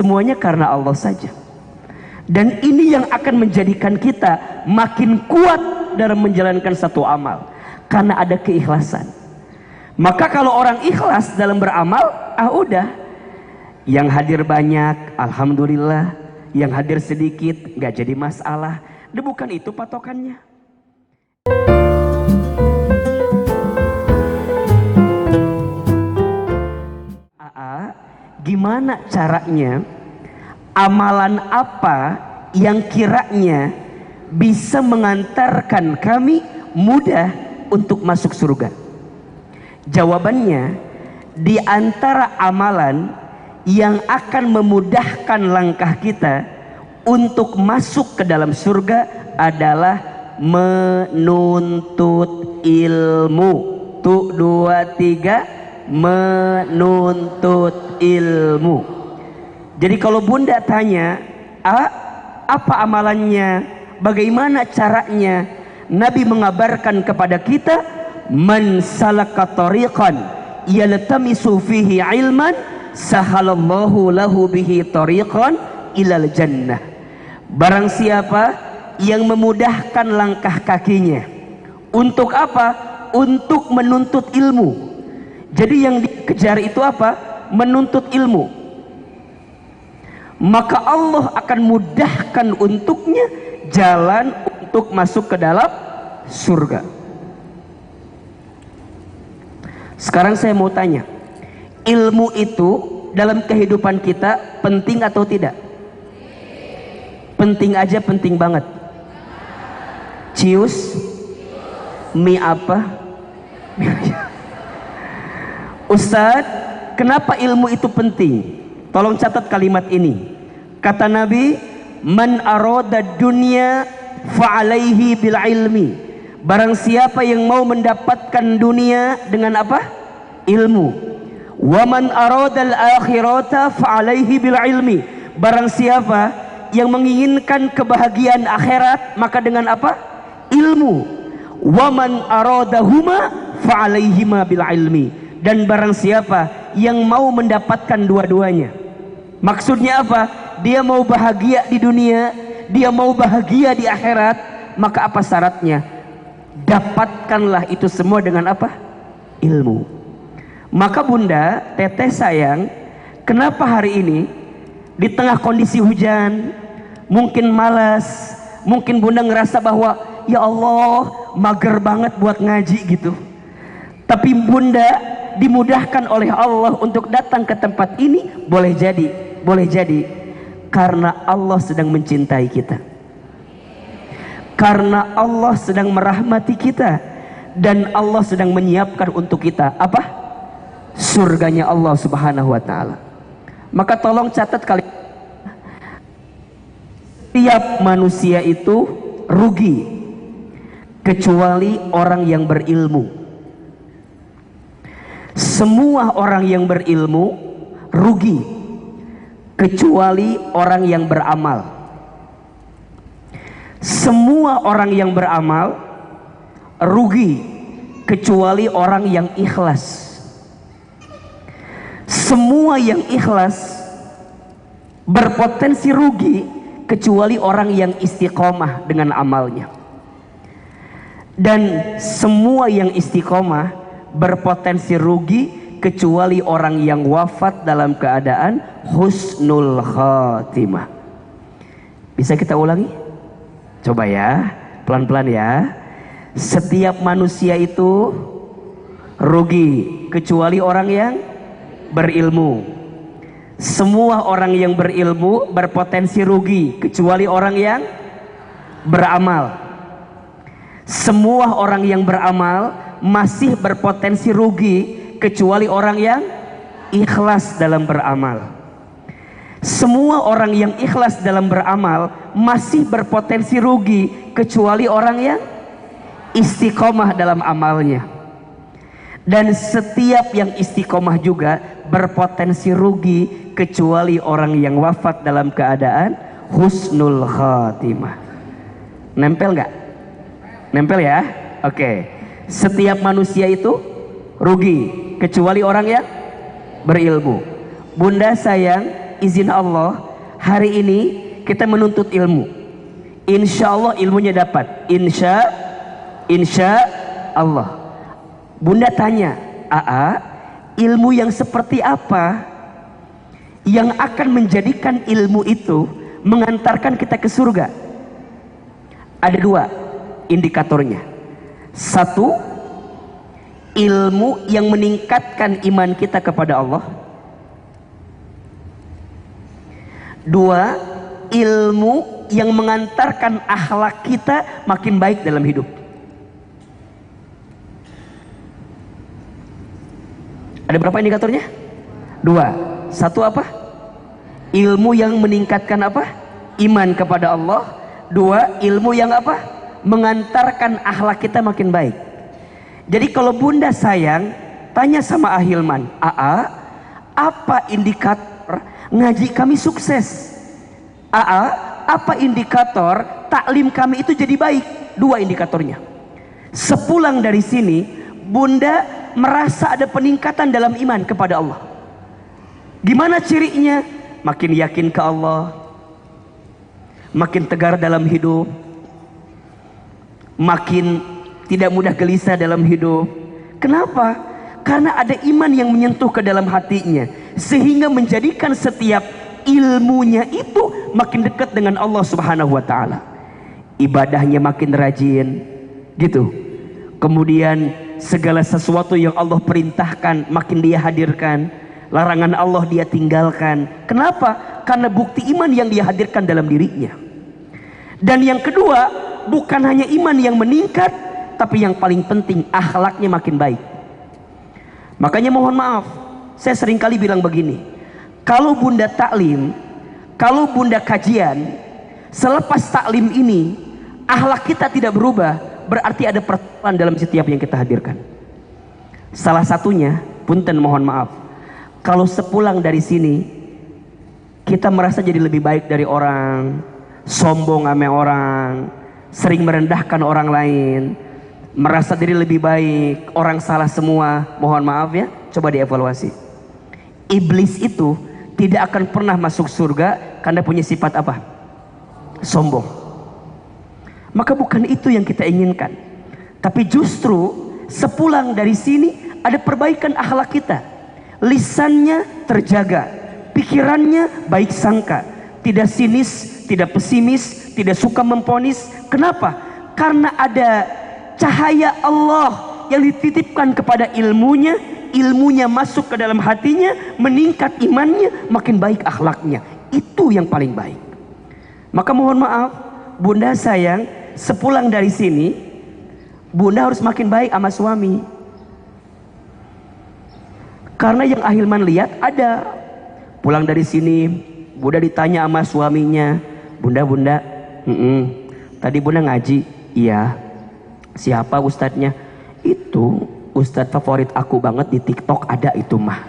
semuanya karena Allah saja. Dan ini yang akan menjadikan kita makin kuat dalam menjalankan satu amal, karena ada keikhlasan. Maka kalau orang ikhlas dalam beramal, udah, yang hadir banyak alhamdulillah, yang hadir sedikit nggak jadi masalah. Bukan itu patokannya. Gimana caranya, amalan apa yang kiranya bisa mengantarkan kami mudah untuk masuk surga? Jawabannya, di antara amalan yang akan memudahkan langkah kita untuk masuk ke dalam surga adalah menuntut ilmu. Tuh, 2, 3, menuntut ilmu. Jadi kalau bunda tanya, apa amalannya, bagaimana caranya, Nabi mengabarkan kepada kita, man salaka tariqan yaltamisu fihi ilman sahalallahu lahu bihi tariqan ilal jannah. Barang siapa yang memudahkan langkah kakinya untuk apa? Untuk menuntut ilmu. Jadi yang dikejar itu apa? Menuntut ilmu. Maka Allah akan mudahkan untuknya jalan untuk masuk ke dalam surga. Sekarang saya mau tanya, ilmu itu dalam kehidupan kita penting atau tidak? Penting aja, penting banget. Cius, mie apa? Ustadz, kenapa ilmu itu penting? Tolong catat kalimat ini. Kata Nabi, man arada dunya fa'alaihi bil ilmi. Barang siapa yang mau mendapatkan dunia dengan apa? Ilmu. Wa man arada al akhirata fa'alaihi bil ilmi. Barang siapa yang menginginkan kebahagiaan akhirat, maka dengan apa? Ilmu. Wa man aradahuma fa'alaihima bil ilmi. Dan barang siapa yang mau mendapatkan dua-duanya, maksudnya apa? Dia mau bahagia di dunia, dia mau bahagia di akhirat, maka apa syaratnya? Dapatkanlah itu semua dengan apa? Ilmu. Maka bunda, teteh sayang, kenapa hari ini di tengah kondisi hujan, mungkin malas, mungkin bunda ngerasa bahwa ya Allah mager banget buat ngaji gitu, tapi bunda dimudahkan oleh Allah untuk datang ke tempat ini, boleh jadi karena Allah sedang mencintai kita, karena Allah sedang merahmati kita, dan Allah sedang menyiapkan untuk kita apa? Surganya Allah Subhanahu wa ta'ala. Maka tolong catat kali, setiap manusia itu rugi kecuali orang yang berilmu. Semua orang yang berilmu rugi kecuali orang yang beramal. Semua orang yang beramal rugi kecuali orang yang ikhlas. Semua yang ikhlas berpotensi rugi kecuali orang yang istiqomah dengan amalnya. Dan semua yang istiqomah berpotensi rugi kecuali orang yang wafat dalam keadaan husnul khatimah. Bisa kita ulangi? Coba ya, pelan-pelan ya. Setiap manusia itu rugi kecuali orang yang berilmu. Semua orang yang berilmu berpotensi rugi kecuali orang yang beramal. Semua orang yang beramal masih berpotensi rugi kecuali orang yang ikhlas dalam beramal. Semua orang yang ikhlas dalam beramal masih berpotensi rugi kecuali orang yang istiqomah dalam amalnya. Dan setiap yang istiqomah juga berpotensi rugi kecuali orang yang wafat dalam keadaan husnul khatimah. Nempel nggak? Nempel ya? Oke. Setiap manusia itu rugi kecuali orang yang berilmu. Bunda sayang, izin Allah hari ini kita menuntut ilmu. Insya Allah ilmunya dapat. Insya Allah. Bunda tanya, ilmu yang seperti apa yang akan menjadikan ilmu itu mengantarkan kita ke surga? Ada dua indikatornya. Satu, ilmu yang meningkatkan iman kita kepada Allah. Dua, ilmu yang mengantarkan akhlak kita makin baik dalam hidup. Ada berapa indikatornya? Dua. Satu apa? Ilmu yang meningkatkan apa? Iman kepada Allah. Dua, ilmu yang apa? Mengantarkan akhlak kita makin baik. Jadi kalau Bunda sayang, tanya sama Ahilman, apa indikator ngaji kami sukses? Apa indikator taklim kami itu jadi baik? Dua indikatornya. Sepulang dari sini, Bunda merasa ada peningkatan dalam iman kepada Allah. Gimana cirinya? Makin yakin ke Allah, makin tegar dalam hidup, makin tidak mudah gelisah dalam hidup. Kenapa? Karena ada iman yang menyentuh ke dalam hatinya, sehingga menjadikan setiap ilmunya itu makin dekat dengan Allah Subhanahu wa Ta'ala. Ibadahnya makin rajin, gitu. Kemudian segala sesuatu yang Allah perintahkan makin dia hadirkan, larangan Allah dia tinggalkan. Kenapa? Karena bukti iman yang dia hadirkan dalam dirinya. Dan yang kedua, bukan hanya iman yang meningkat, tapi yang paling penting akhlaknya makin baik. Makanya mohon maaf, saya seringkali bilang begini, kalau Bunda taklim, kalau Bunda kajian, selepas taklim ini akhlak kita tidak berubah, berarti ada persoalan dalam setiap yang kita hadirkan. Salah satunya, punten mohon maaf, kalau sepulang dari sini kita merasa jadi lebih baik dari orang, sombong sama orang, sering merendahkan orang lain, merasa diri lebih baik, orang salah semua, mohon maaf ya, coba dievaluasi. Iblis itu tidak akan pernah masuk surga karena punya sifat apa? Sombong. Maka bukan itu yang kita inginkan. Tapi justru sepulang dari sini ada perbaikan akhlak kita. Lisannya terjaga, pikirannya baik sangka, tidak sinis, tidak pesimis, tidak suka memponis. Kenapa? Karena ada cahaya Allah yang dititipkan kepada ilmunya, ilmunya masuk ke dalam hatinya, meningkat imannya, makin baik akhlaknya. Itu yang paling baik. Maka mohon maaf, Bunda sayang, sepulang dari sini Bunda harus makin baik sama suami. Karena yang Ahilman lihat ada, pulang dari sini Bunda ditanya sama suaminya, Bunda, tadi Bunda ngaji? Iya. Siapa ustadznya? Itu ustadz favorit aku banget di TikTok, ada itu mah.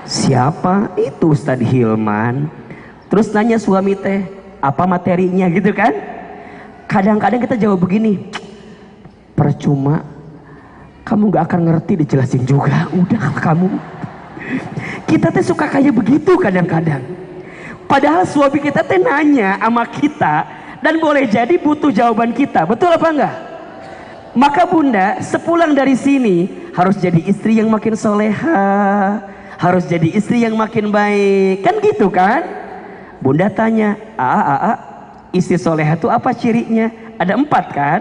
Siapa? Itu Ustadz Hilman. Terus nanya suami teh, apa materinya gitu kan? Kadang-kadang kita jawab begini, percuma, kamu gak akan ngerti, dijelasin juga, udah kamu. Kita teh suka kayak begitu kadang-kadang. Padahal suami kita teh nanya sama kita dan boleh jadi butuh jawaban kita, betul apa enggak? Maka Bunda sepulang dari sini harus jadi istri yang makin soleha, harus jadi istri yang makin baik, kan gitu kan? Bunda tanya, istri soleha itu apa cirinya? Ada 4 kan?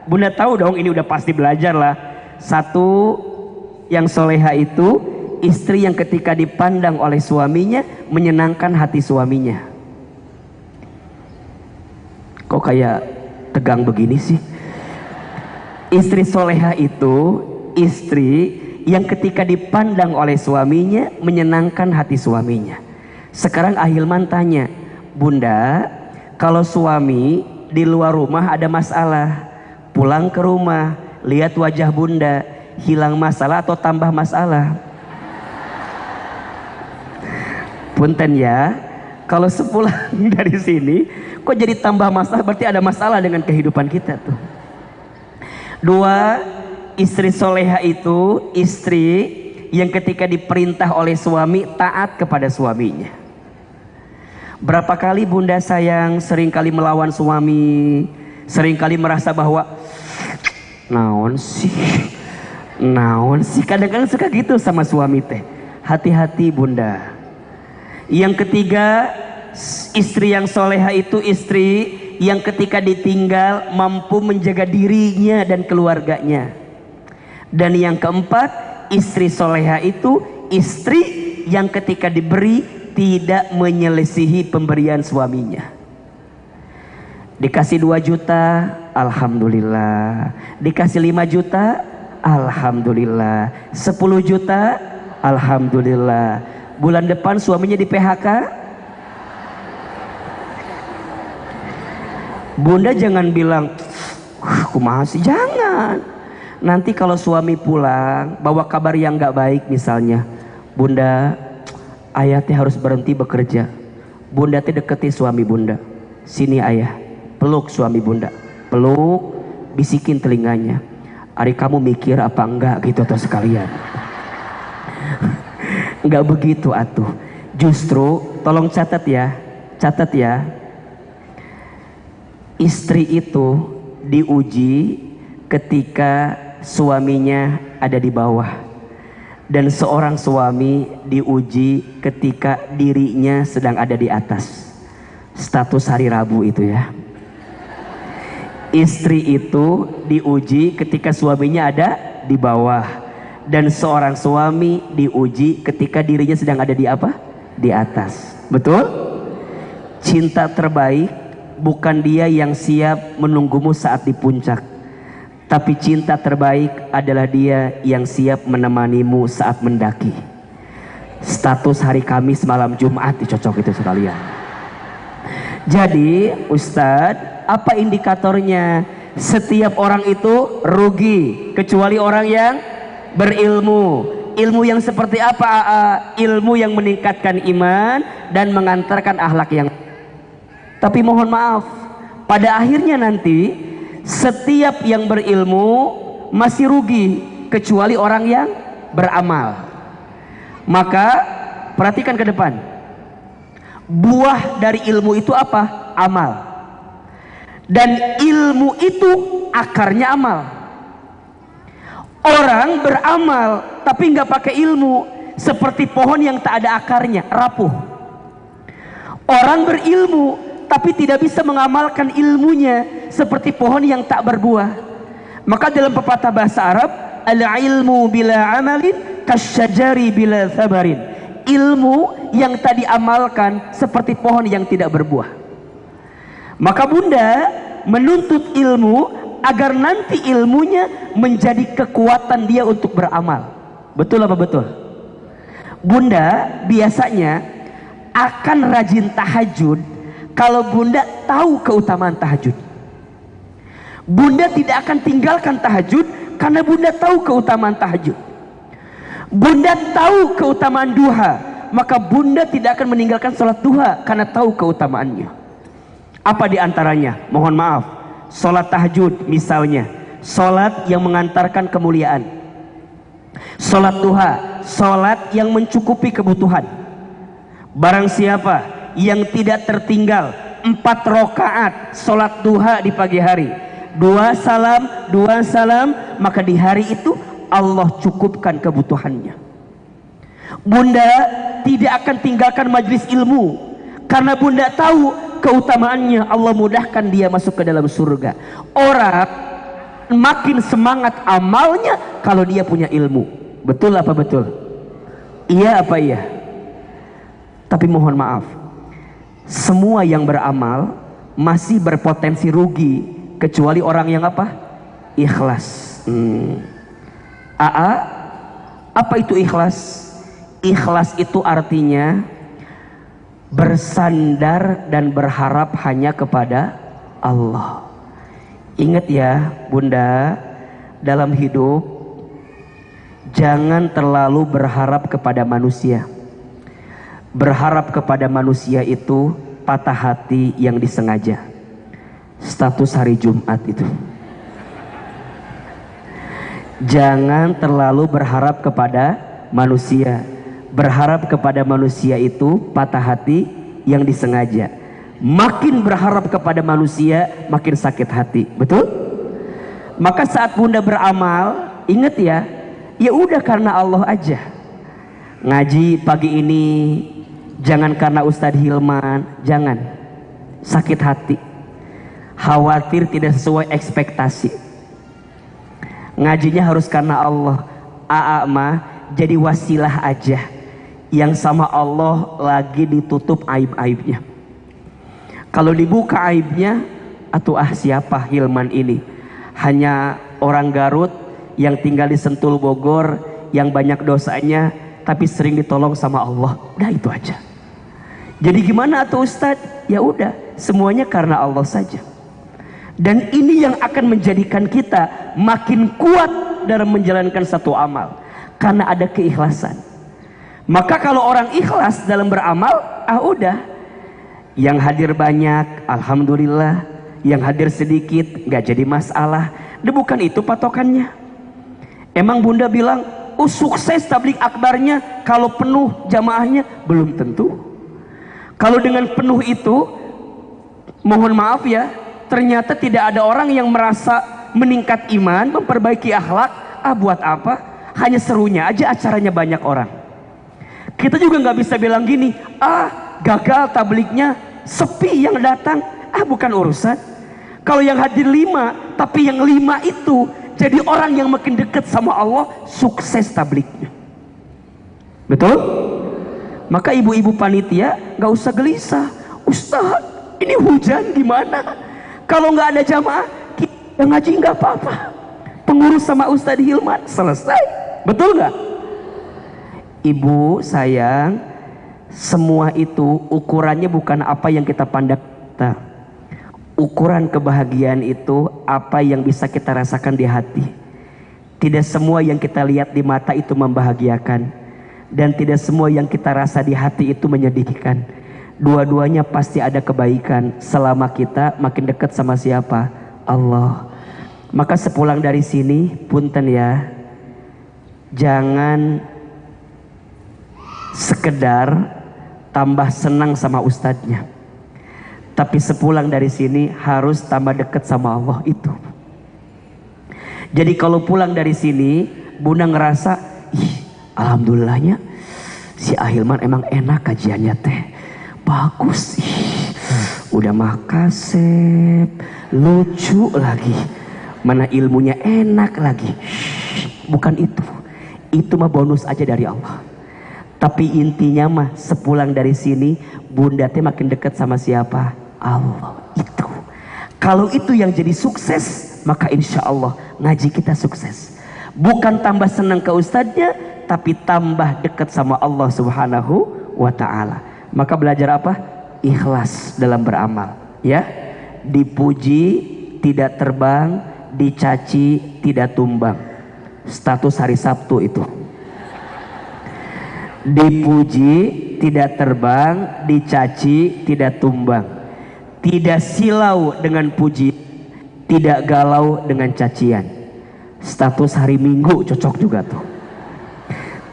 Bunda tahu dong, ini udah pasti belajar lah. 1, yang soleha itu istri yang ketika dipandang oleh suaminya menyenangkan hati suaminya. Kok kayak tegang begini sih? Istri soleha itu istri yang ketika dipandang oleh suaminya menyenangkan hati suaminya. Sekarang Ahilman tanya, Bunda, kalau suami di luar rumah ada masalah, pulang ke rumah lihat wajah Bunda, hilang masalah atau tambah masalah? Punten ya, kalau sepulang dari sini kok jadi tambah masalah, berarti ada masalah dengan kehidupan kita tuh. 2, istri soleha itu istri yang ketika diperintah oleh suami taat kepada suaminya. Berapa kali bunda sayang seringkali melawan suami, seringkali merasa bahwa naon sih, kadang-kadang suka gitu sama suami teh. Hati-hati bunda. Yang ketiga, istri yang soleha itu istri yang ketika ditinggal mampu menjaga dirinya dan keluarganya. Dan yang keempat, istri soleha itu istri yang ketika diberi tidak menyelisihi pemberian suaminya. Dikasih 2 juta, alhamdulillah. Dikasih 5 juta, alhamdulillah. 10 juta, alhamdulillah. Bulan depan suaminya di PHK. Bunda jangan bilang, kumaha sih, jangan. Nanti kalau suami pulang bawa kabar yang gak baik misalnya, bunda, ayah teh harus berhenti bekerja. Bunda teh deketi suami bunda. Sini ayah, peluk suami bunda, peluk, bisikin telinganya. Ari kamu mikir apa enggak gitu atau sekalian. Enggak begitu atuh. Justru tolong catat ya. Istri itu diuji ketika suaminya ada di bawah, dan seorang suami diuji ketika dirinya sedang ada di atas. Status hari Rabu itu ya. Istri itu diuji ketika suaminya ada di bawah, dan seorang suami diuji ketika dirinya sedang ada di apa? Di atas. Betul? Cinta terbaik bukan dia yang siap menunggumu saat di puncak, tapi cinta terbaik adalah dia yang siap menemanimu saat mendaki. Status hari Kamis malam Jumat dicocok itu sekalian. Jadi Ustadz, apa indikatornya? Setiap orang itu rugi kecuali orang yang berilmu. Ilmu yang seperti apa? Ilmu yang meningkatkan iman dan mengantarkan akhlak yang. Tapi mohon maaf, pada akhirnya nanti setiap yang berilmu masih rugi kecuali orang yang beramal. Maka perhatikan ke depan. Buah dari ilmu itu apa? Amal. Dan ilmu itu akarnya amal. Orang beramal tapi nggak pakai ilmu, seperti pohon yang tak ada akarnya, rapuh. Orang berilmu tapi tidak bisa mengamalkan ilmunya, seperti pohon yang tak berbuah. Maka dalam pepatah bahasa Arab, al-ilmu bila amalin kasyajari bila thabarin. Ilmu yang tak diamalkan seperti pohon yang tidak berbuah. Maka bunda menuntut ilmu agar nanti ilmunya menjadi kekuatan dia untuk beramal. Betul apa betul? Bunda biasanya akan rajin tahajud kalau bunda tahu keutamaan tahajud. Bunda tidak akan tinggalkan tahajud karena bunda tahu keutamaan tahajud. Bunda tahu keutamaan duha, maka bunda tidak akan meninggalkan sholat duha karena tahu keutamaannya. Apa diantaranya? Mohon maaf, sholat tahajud misalnya, sholat yang mengantarkan kemuliaan. Sholat duha, sholat yang mencukupi kebutuhan. Barang siapa yang tidak tertinggal 4 rakaat sholat duha di pagi hari, 2 salam, maka di hari itu Allah cukupkan kebutuhannya. Bunda tidak akan tinggalkan majlis ilmu karena bunda tahu keutamaannya. Allah mudahkan dia masuk ke dalam surga. Orang makin semangat amalnya kalau dia punya ilmu. Betul apa betul? Iya apa iya? Tapi mohon maaf, semua yang beramal masih berpotensi rugi kecuali orang yang apa? Ikhlas. Apa itu ikhlas? Ikhlas itu artinya bersandar dan berharap hanya kepada Allah. Ingat ya bunda, dalam hidup jangan terlalu berharap kepada manusia. Berharap kepada manusia itu patah hati yang disengaja. Status hari Jumat itu. Jangan terlalu berharap kepada manusia. Berharap kepada manusia itu patah hati yang disengaja. Makin berharap kepada manusia, makin sakit hati. Betul? Maka saat bunda beramal, ingat ya, ya udah karena Allah aja. Ngaji pagi ini jangan karena Ustadz Hilman, jangan. Sakit hati, khawatir tidak sesuai ekspektasi. Ngajinya harus karena Allah. Aa mah jadi wasilah aja, yang sama Allah lagi ditutup aib-aibnya. Kalau dibuka aibnya, atuh siapa Hilman ini? Hanya orang Garut yang tinggal di Sentul Bogor, yang banyak dosanya tapi sering ditolong sama Allah. Udah itu aja. Jadi gimana atuh Ustadz? Ya udah, semuanya karena Allah saja. Dan ini yang akan menjadikan kita makin kuat dalam menjalankan satu amal, karena ada keikhlasan. Maka kalau orang ikhlas dalam beramal, udah, yang hadir banyak alhamdulillah, yang hadir sedikit nggak jadi masalah. Dan bukan itu patokannya. Emang bunda bilang sukses tabligh akbarnya kalau penuh jamaahnya? Belum tentu. Kalau dengan penuh itu, mohon maaf ya, ternyata tidak ada orang yang merasa meningkat iman, memperbaiki akhlak. Buat apa? Hanya serunya aja acaranya banyak orang. Kita juga nggak bisa bilang gini, gagal tablighnya, sepi yang datang. Bukan urusan. Kalau yang hadir 5, tapi yang 5 itu jadi orang yang makin dekat sama Allah, sukses tablighnya. Betul? Maka ibu-ibu panitia nggak usah gelisah. Ustaz, ini hujan gimana? Kalau nggak ada jamaah, kita ngaji nggak apa-apa. Pengurus sama Ustadz Hilman, selesai. Betul nggak? Ibu sayang, semua itu ukurannya bukan apa yang kita pandang. Ukuran kebahagiaan itu apa yang bisa kita rasakan di hati. Tidak semua yang kita lihat di mata itu membahagiakan, dan tidak semua yang kita rasa di hati itu menyedihkan. Dua-duanya pasti ada kebaikan selama kita makin dekat sama siapa? Allah. Maka sepulang dari sini, punten ya, jangan sekedar tambah senang sama ustadznya, tapi sepulang dari sini harus tambah dekat sama Allah itu. Jadi kalau pulang dari sini, bunda ngerasa, alhamdulillahnya si Ahilman emang enak kajiannya teh, bagus, udah makasep, lucu lagi, mana ilmunya enak lagi. Bukan itu mah bonus aja dari Allah. Tapi intinya mah sepulang dari sini, bunda teh makin dekat sama siapa? Allah itu. Kalau itu yang jadi sukses, maka insya Allah ngaji kita sukses. Bukan tambah senang ke ustadznya, tapi tambah dekat sama Allah Subhanahu wa ta'ala. Maka belajar apa? Ikhlas dalam beramal, ya. Dipuji tidak terbang, dicaci tidak tumbang. Status hari Sabtu itu. Dipuji tidak terbang, dicaci tidak tumbang. Tidak silau dengan puji, tidak galau dengan cacian. Status hari Minggu cocok juga tuh.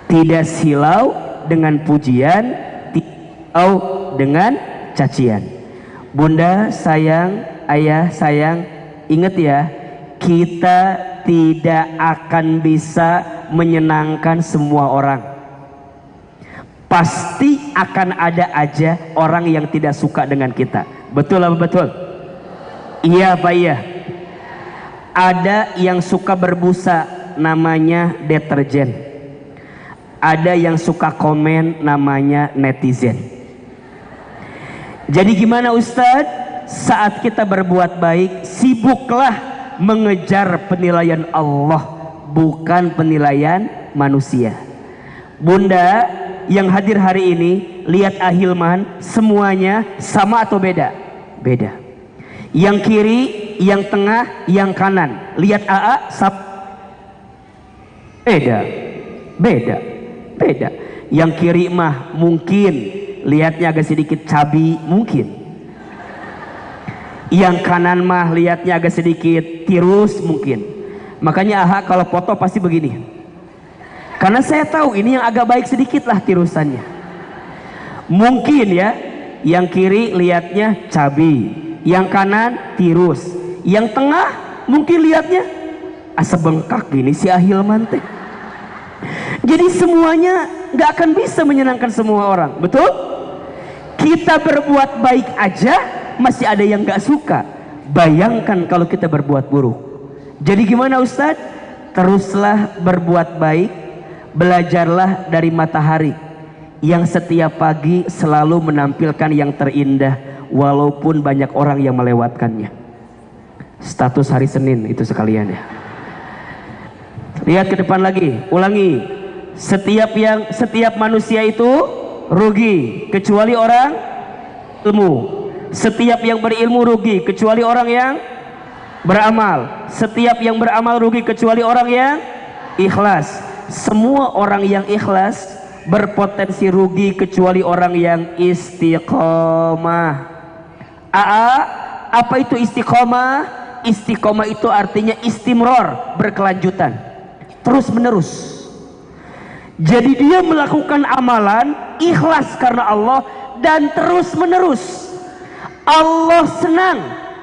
Tidak silau dengan pujian, tidak galau dengan cacian. Bunda sayang, ayah sayang, ingat ya, kita tidak akan bisa menyenangkan semua orang. Pasti akan ada aja orang yang tidak suka dengan kita. Betul apa betul? Iya apa iya? Ada yang suka berbusa, namanya deterjen. Ada yang suka komen, namanya netizen. Jadi gimana Ustadz? Saat kita berbuat baik, sibuklah mengejar penilaian Allah, bukan penilaian manusia. Bunda yang hadir hari ini, lihat Ahilman, semuanya sama atau beda? Beda. Yang kiri, yang tengah, yang kanan. Lihat AA, beda. Beda. Beda. Yang kiri mah mungkin lihatnya agak sedikit cabi, mungkin. Yang kanan mah lihatnya agak sedikit tirus, mungkin. Makanya AA kalau foto pasti begini. Karena saya tahu ini yang agak baik sedikit lah tirusannya. Mungkin ya, Yang kiri lihatnya cabai, yang kanan tirus, yang tengah mungkin lihatnya asap bengkak gini si Ahilman teh. Jadi semuanya nggak akan bisa menyenangkan semua orang, betul? Kita berbuat baik aja masih ada yang nggak suka. Bayangkan kalau kita berbuat buruk. Jadi gimana Ustadz? Teruslah berbuat baik, belajarlah dari matahari yang setiap pagi selalu menampilkan yang terindah walaupun banyak orang yang melewatkannya. Status hari Senin itu sekalian ya. Lihat ke depan lagi, ulangi. Setiap manusia itu rugi kecuali orang ilmu. Setiap yang berilmu rugi kecuali orang yang beramal. Setiap yang beramal rugi kecuali orang yang ikhlas. Semua orang yang ikhlas berpotensi rugi kecuali orang yang istiqomah. Apa itu istiqomah? Istiqomah itu artinya istimror, berkelanjutan, terus menerus. Jadi dia melakukan amalan ikhlas karena Allah dan terus menerus. Allah senang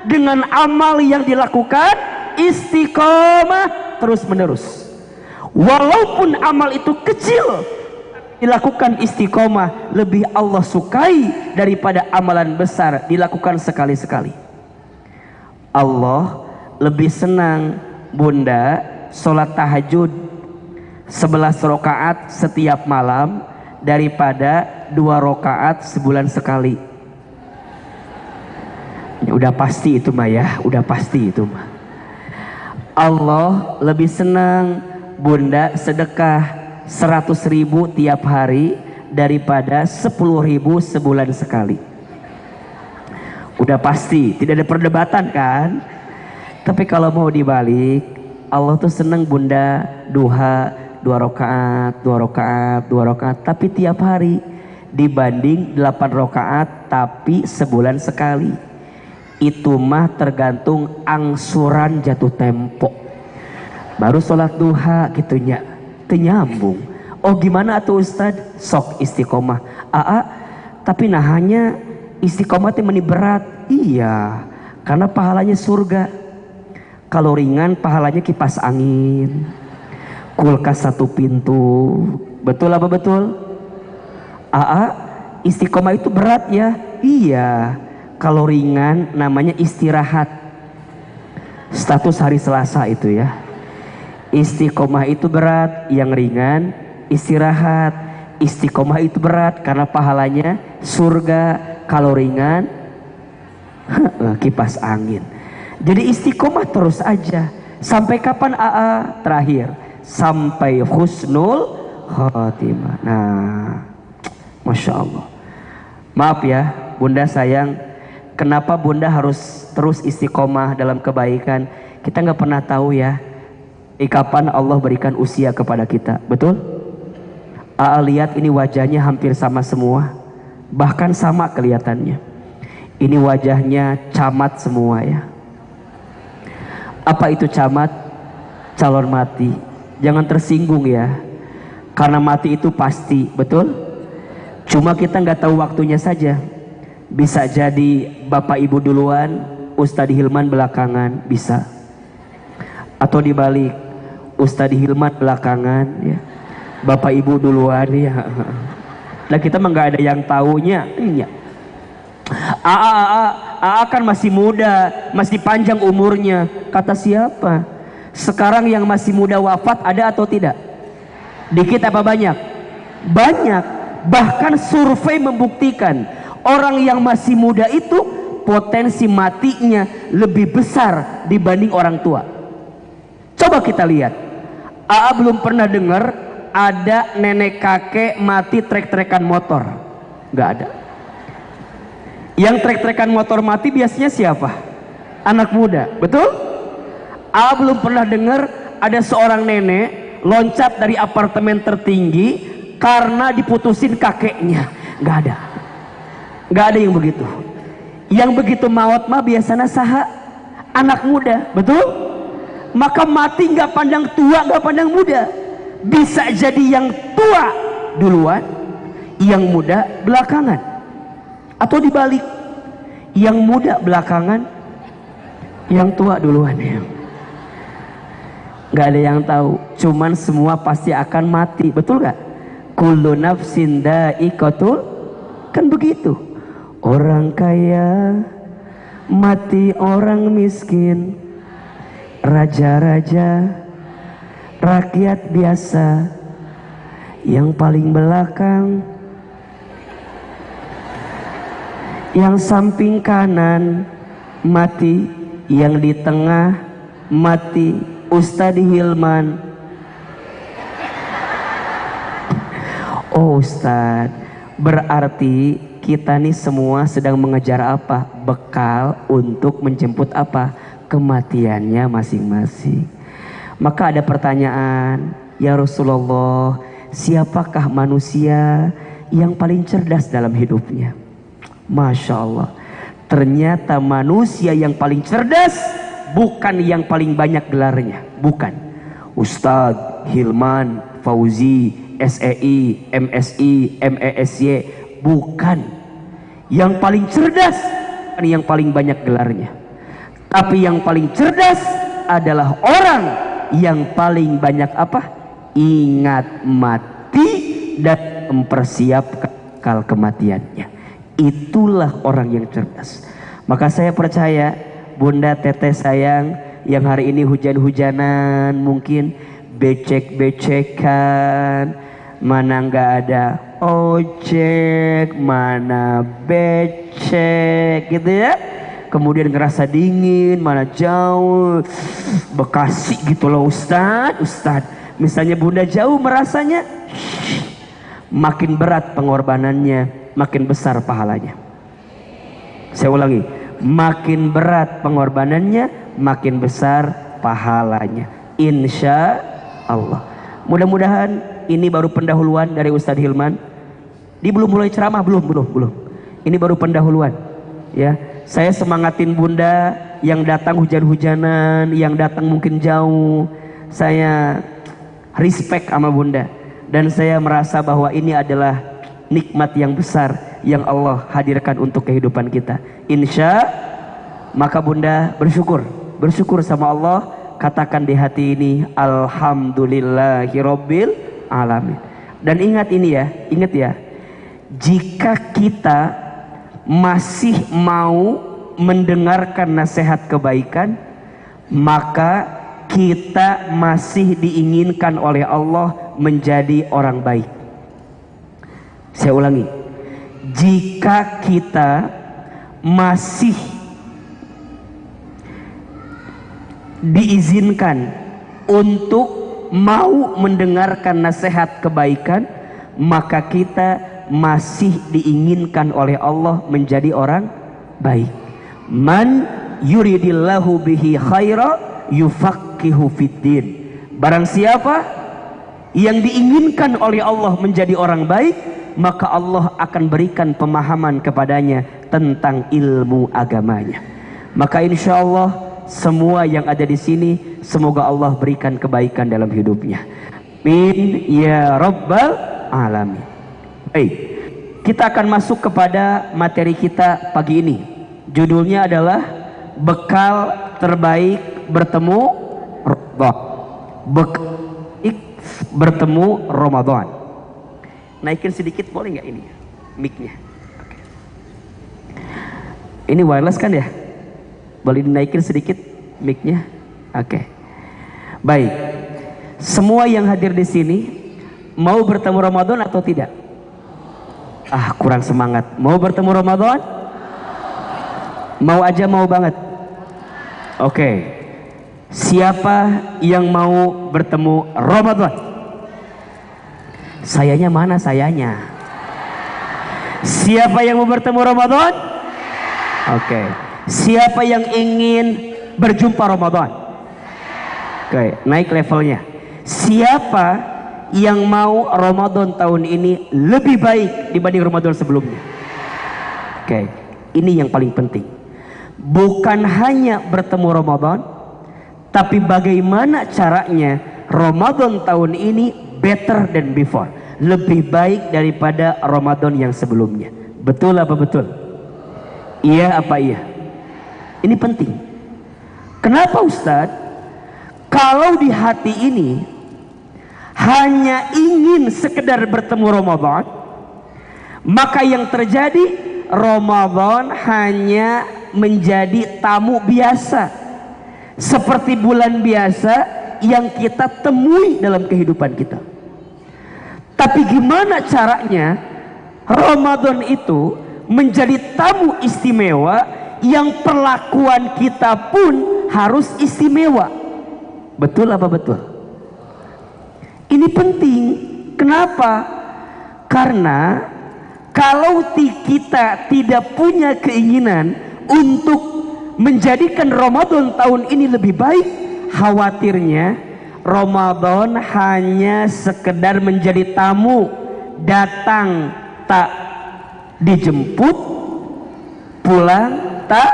dengan amal yang dilakukan istiqomah terus menerus. Walaupun amal itu kecil, dilakukan istiqomah lebih Allah sukai daripada amalan besar dilakukan sekali-sekali. Allah lebih senang bunda sholat tahajud 11 rakaat setiap malam daripada 2 rakaat sebulan sekali. Ya, udah pasti itu mah ya, udah pasti itu mah. Allah lebih senang bunda sedekah 100.000 tiap hari daripada 10.000 sebulan sekali. Udah pasti, tidak ada perdebatan kan? Tapi kalau mau dibalik, Allah tuh senang bunda duha 2 rakaat, 2 rakaat, 2 rakaat, tapi tiap hari dibanding 8 rakaat tapi sebulan sekali. Itu mah tergantung angsuran jatuh tempo. Baru sholat duha gitunya, nyambung. Oh gimana tuh Ustadz? Sok istiqomah. Tapi hanya istiqomah itu meni berat. Iya, karena pahalanya surga. Kalau ringan pahalanya kipas angin, kulkas 1 pintu. Betul apa betul? Istiqomah itu berat ya. Iya, kalau ringan namanya istirahat. Status hari Selasa itu ya. Istiqomah itu berat, yang ringan istirahat. Istiqomah itu berat karena pahalanya surga, kalau ringan kipas angin. Jadi istiqomah terus aja. Sampai kapan terakhir? Sampai husnul khotimah. Nah, Masya Allah. Maaf ya bunda sayang, kenapa bunda harus terus istiqomah dalam kebaikan? Kita nggak pernah tahu ya kapan Allah berikan usia kepada kita. Betul? Lihat ini wajahnya hampir sama semua, bahkan sama kelihatannya. Ini wajahnya camat semua ya. Apa itu camat? Calon mati. Jangan tersinggung ya, karena mati itu pasti, betul? Cuma kita nggak tahu waktunya saja. Bisa jadi bapak ibu duluan, Ustadz Hilman belakangan, bisa. Atau dibalik, Ustadz Hilman belakangan, ya. Bapak ibu duluan ya. Nah kita mah nggak ada yang taunya. Iya. Kan masih muda, masih panjang umurnya. Kata siapa? Sekarang yang masih muda wafat ada atau tidak? Dikit apa banyak? Banyak. Bahkan survei membuktikan orang yang masih muda itu potensi matinya lebih besar dibanding orang tua. Coba kita lihat. Belum pernah dengar ada nenek kakek mati trek-trekan motor. Nggak ada. Yang trek-trekan motor mati biasanya siapa? Anak muda, betul? Belum pernah dengar ada seorang nenek loncat dari apartemen tertinggi karena diputusin kakeknya. Nggak ada. Nggak ada yang begitu. Yang begitu maut mah biasanya saha? Anak muda, betul? Maka mati nggak pandang tua, nggak pandang muda. Bisa jadi yang tua duluan, yang muda belakangan. Atau dibalik, yang muda belakangan, yang tua duluan ya. Gak ada yang tahu, cuman semua pasti akan mati, betul gak? Kullu nafsin dha'iqatul, kan begitu. Orang kaya mati, orang miskin, raja-raja, rakyat biasa, yang paling belakang, yang samping kanan mati, yang di tengah mati. Ustadz Hilman, oh Ustadz, berarti kita nih semua sedang mengejar apa? Bekal untuk menjemput apa? Kematiannya masing-masing. Maka ada pertanyaan, ya Rasulullah, siapakah manusia yang paling cerdas dalam hidupnya? Masya Allah, ternyata manusia yang paling cerdas bukan yang paling banyak gelarnya, bukan Ustadz, Hilman, Fauzi, SEI, MSI, MESY, bukan. Yang paling cerdas bukan yang paling banyak gelarnya, tapi yang paling cerdas adalah orang yang paling banyak apa? Ingat mati dan mempersiapkan kal kematiannya. Itulah orang yang cerdas. Maka saya percaya Bunda, teteh sayang, yang hari ini hujan-hujanan, mungkin becek-becekan, mana nggak ada ojek, mana becek gitu ya. Kemudian ngerasa dingin, mana jauh, Bekasi gitu loh Ustadz. Misalnya Bunda jauh merasanya, makin berat pengorbanannya, makin besar pahalanya. Saya ulangi, makin berat pengorbanannya, makin besar pahalanya, insya Allah. Mudah-mudahan ini baru pendahuluan dari Ustadz Hilman. Dia belum mulai ceramah, belum. Ini baru pendahuluan ya. Saya semangatin Bunda yang datang hujan-hujanan, yang datang mungkin jauh. Saya respect sama Bunda, dan saya merasa bahwa ini adalah nikmat yang besar yang Allah hadirkan untuk kehidupan kita. Maka Bunda bersyukur sama Allah, katakan di hati ini alhamdulillahirabbil alamin. Dan ingat ya, jika kita masih mau mendengarkan nasihat kebaikan, maka kita masih diinginkan oleh Allah menjadi orang baik. Saya ulangi, jika kita masih diizinkan untuk mau mendengarkan nasihat kebaikan, maka kita masih diinginkan oleh Allah menjadi orang baik. Man yuridillahu bihi khaira yufaqihu fiddin. Barang siapa yang diinginkan oleh Allah menjadi orang baik, maka Allah akan berikan pemahaman kepadanya tentang ilmu agamanya. Maka insya Allah semua yang ada di sini, semoga Allah berikan kebaikan dalam hidupnya. Amin ya rabbal alamin. Baik, kita akan masuk kepada materi kita pagi ini. Judulnya adalah bekal terbaik bertemu Ramadan. Bekal bertemu Ramadan. Naikin sedikit boleh nggak ini mic-nya? Okay. Ini wireless kan ya? Boleh dinaikin sedikit mic-nya? Oke. Baik. Semua yang hadir di sini mau bertemu Ramadan atau tidak? Kurang semangat. Mau bertemu Ramadan? Mau aja, mau banget. Oke. Siapa yang mau bertemu Ramadan? Sayanya mana sayanya? Siapa yang mau bertemu Ramadan? Oke. Siapa yang ingin berjumpa Ramadan? Oke, naik levelnya. Siapa yang mau Ramadan tahun ini lebih baik dibanding Ramadan sebelumnya? Oke, ini yang paling penting. Bukan hanya bertemu Ramadan, tapi bagaimana caranya Ramadan tahun ini better than before, lebih baik daripada Ramadan yang sebelumnya. Betul apa betul? Iya apa iya? Ini penting. Kenapa Ustadz? Kalau di hati ini hanya ingin sekedar bertemu Ramadan, maka yang terjadi Ramadan hanya menjadi tamu biasa, seperti bulan biasa yang kita temui dalam kehidupan kita. Tapi gimana caranya Ramadan itu menjadi tamu istimewa yang perlakuan kita pun harus istimewa? Betul apa betul? Ini penting. Kenapa? Karena kalau kita tidak punya keinginan untuk menjadikan Ramadan tahun ini lebih baik, khawatirnya Ramadan hanya sekedar menjadi tamu, datang tak dijemput, pulang tak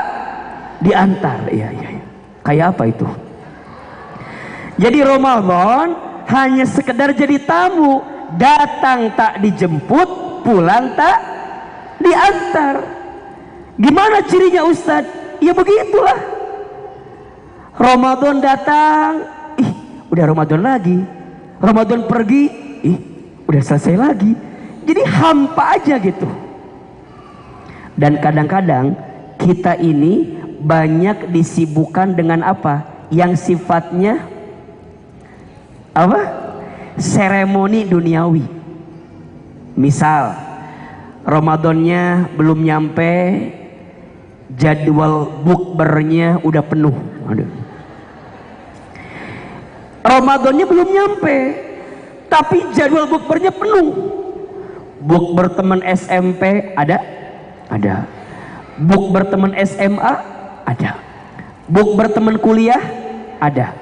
diantar. Iya. Kayak apa itu? Jadi Ramadan hanya sekedar jadi tamu, datang tak dijemput, pulang tak diantar. Gimana cirinya Ustadz? Ya begitulah. Ramadan datang, udah Ramadan lagi. Ramadan pergi, udah selesai lagi. Jadi hampa aja gitu. Dan kadang-kadang kita ini banyak disibukkan dengan apa? Yang sifatnya apa? Seremoni duniawi. Misal Ramadannya belum nyampe, jadwal bukbernya udah penuh. Aduh. Ramadannya belum nyampe, tapi jadwal bukbernya penuh. Bukber teman SMP ada? Ada. Bukber teman SMA ada. Bukber teman kuliah ada.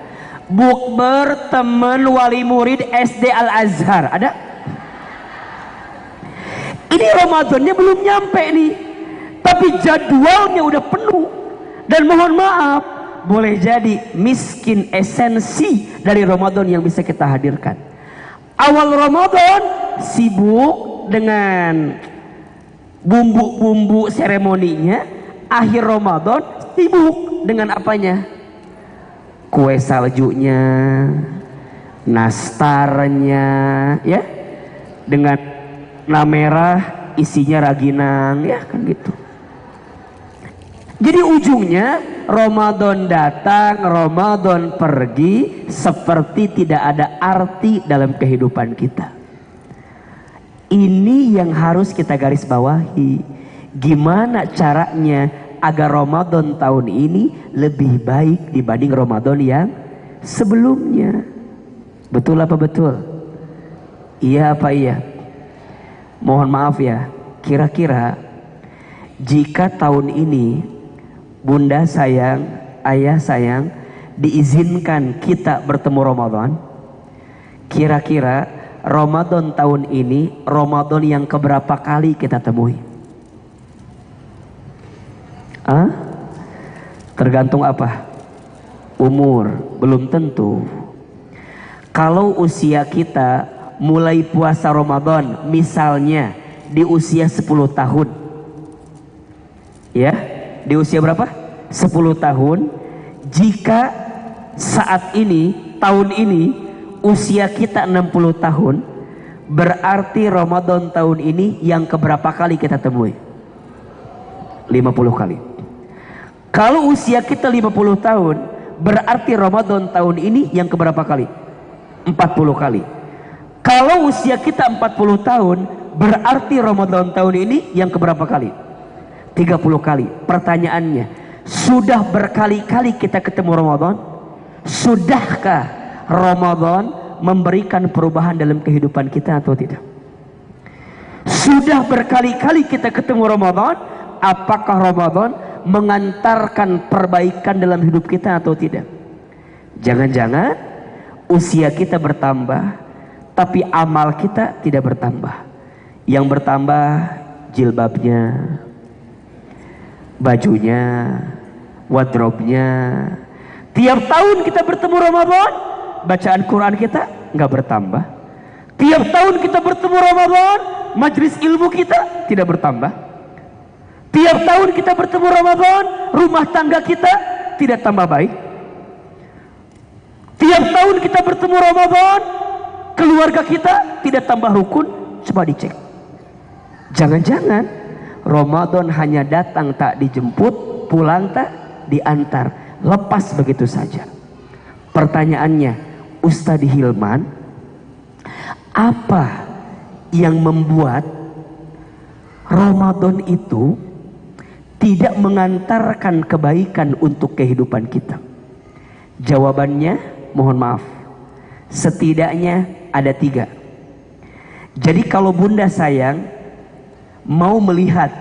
Bukber teman wali murid SD Al Azhar ada? Ini Ramadannya belum nyampe nih, tapi jadwalnya udah penuh. Dan mohon maaf, boleh jadi miskin esensi dari Ramadan yang bisa kita hadirkan. Awal Ramadan sibuk dengan bumbu-bumbu seremoninya, akhir Ramadan sibuk dengan apanya? Kue saljunya, nastarnya, ya, dengan merah isinya raginang, ya kan gitu. Jadi ujungnya Ramadan datang, Ramadan pergi, seperti tidak ada arti dalam kehidupan kita. Ini yang harus kita garis bawahi. Gimana caranya agar Ramadan tahun ini lebih baik dibanding Ramadan yang sebelumnya? Betul apa betul? Iya apa iya? Mohon maaf ya, kira-kira jika tahun ini Bunda sayang, Ayah sayang, diizinkan kita bertemu Ramadan, kira-kira Ramadan tahun ini Ramadan yang keberapa kali kita temui? Tergantung apa? Umur, belum tentu. Kalau usia kita mulai puasa Ramadan misalnya di usia 10 tahun, ya, di usia berapa? 10 tahun. Jika saat ini, tahun ini usia kita 60 tahun, berarti Ramadan tahun ini yang keberapa kali kita temui? 50 kali. Kalau usia kita 50 tahun, berarti Ramadan tahun ini yang keberapa kali? 40 kali. Kalau usia kita 40 tahun, berarti Ramadan tahun ini yang keberapa kali? 30 kali. Pertanyaannya, sudah berkali-kali kita ketemu Ramadan? Sudahkah Ramadan memberikan perubahan dalam kehidupan kita atau tidak? Sudah berkali-kali kita ketemu Ramadan, apakah Ramadan mengantarkan perbaikan dalam hidup kita atau tidak? Jangan-jangan usia kita bertambah, tapi amal kita tidak bertambah. Yang bertambah jilbabnya, bajunya, wardrobe-nya. Tiap tahun kita bertemu Ramadan, bacaan Quran kita nggak bertambah. Tiap tahun kita bertemu Ramadan, majelis ilmu kita tidak bertambah. Tiap tahun kita bertemu Ramadan, rumah tangga kita tidak tambah baik. Tiap tahun kita bertemu Ramadan, keluarga kita tidak tambah rukun. Coba dicek. Jangan-jangan Ramadan hanya datang tak dijemput, pulang tak diantar, lepas begitu saja. Pertanyaannya, Ustadz Hilman, apa yang membuat Ramadan itu tidak mengantarkan kebaikan untuk kehidupan kita? Jawabannya, mohon maaf, setidaknya ada 3. Jadi kalau Bunda sayang mau melihat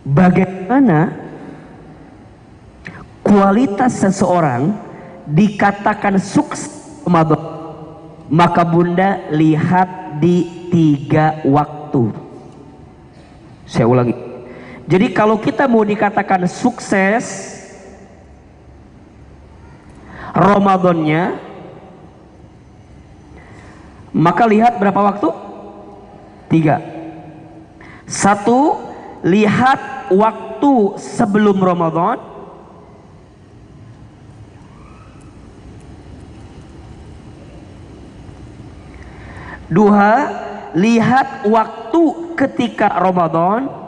bagaimana kualitas seseorang dikatakan sukses Ramadan, maka Bunda lihat di 3 waktu. Saya ulangi. Jadi kalau kita mau dikatakan sukses Ramadannya, maka lihat berapa waktu? 3. 1, lihat waktu sebelum Ramadan. 2, lihat waktu ketika Ramadan.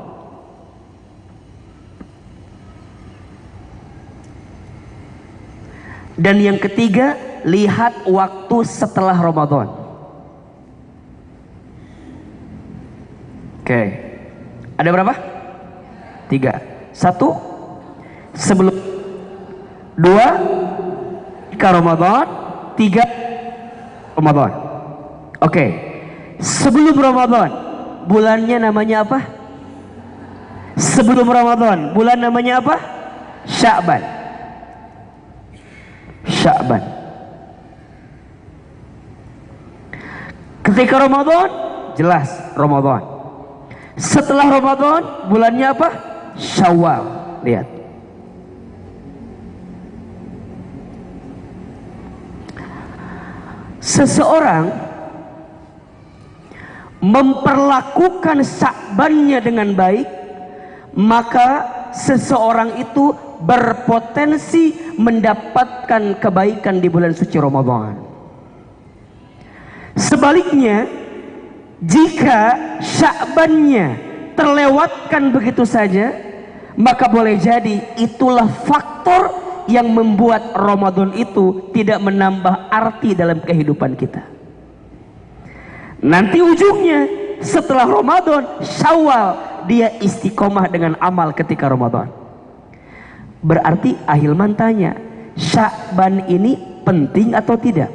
Dan yang ketiga, lihat waktu setelah Ramadan. Oke. Ada berapa? 3. 1 sebelum, 2 ketika Ramadan, 3 Ramadan. Oke. Sebelum Ramadan, bulannya namanya apa? Sebelum Ramadan, bulan namanya apa? Sya'ban. Sya'ban. Ketika Ramadan, jelas Ramadan. Setelah Ramadan, bulannya apa? Syawal. Lihat. Seseorang memperlakukan Sya'bannya dengan baik, maka seseorang itu berpotensi mendapatkan kebaikan di bulan suci Ramadan. Sebaliknya, jika Sya'bannya terlewatkan begitu saja, maka boleh jadi itulah faktor yang membuat Ramadan itu tidak menambah arti dalam kehidupan kita. Nanti ujungnya setelah Ramadan, Syawal, dia istiqomah dengan amal ketika Ramadan. Berarti Ahilman tanya, Sya'ban ini penting atau tidak?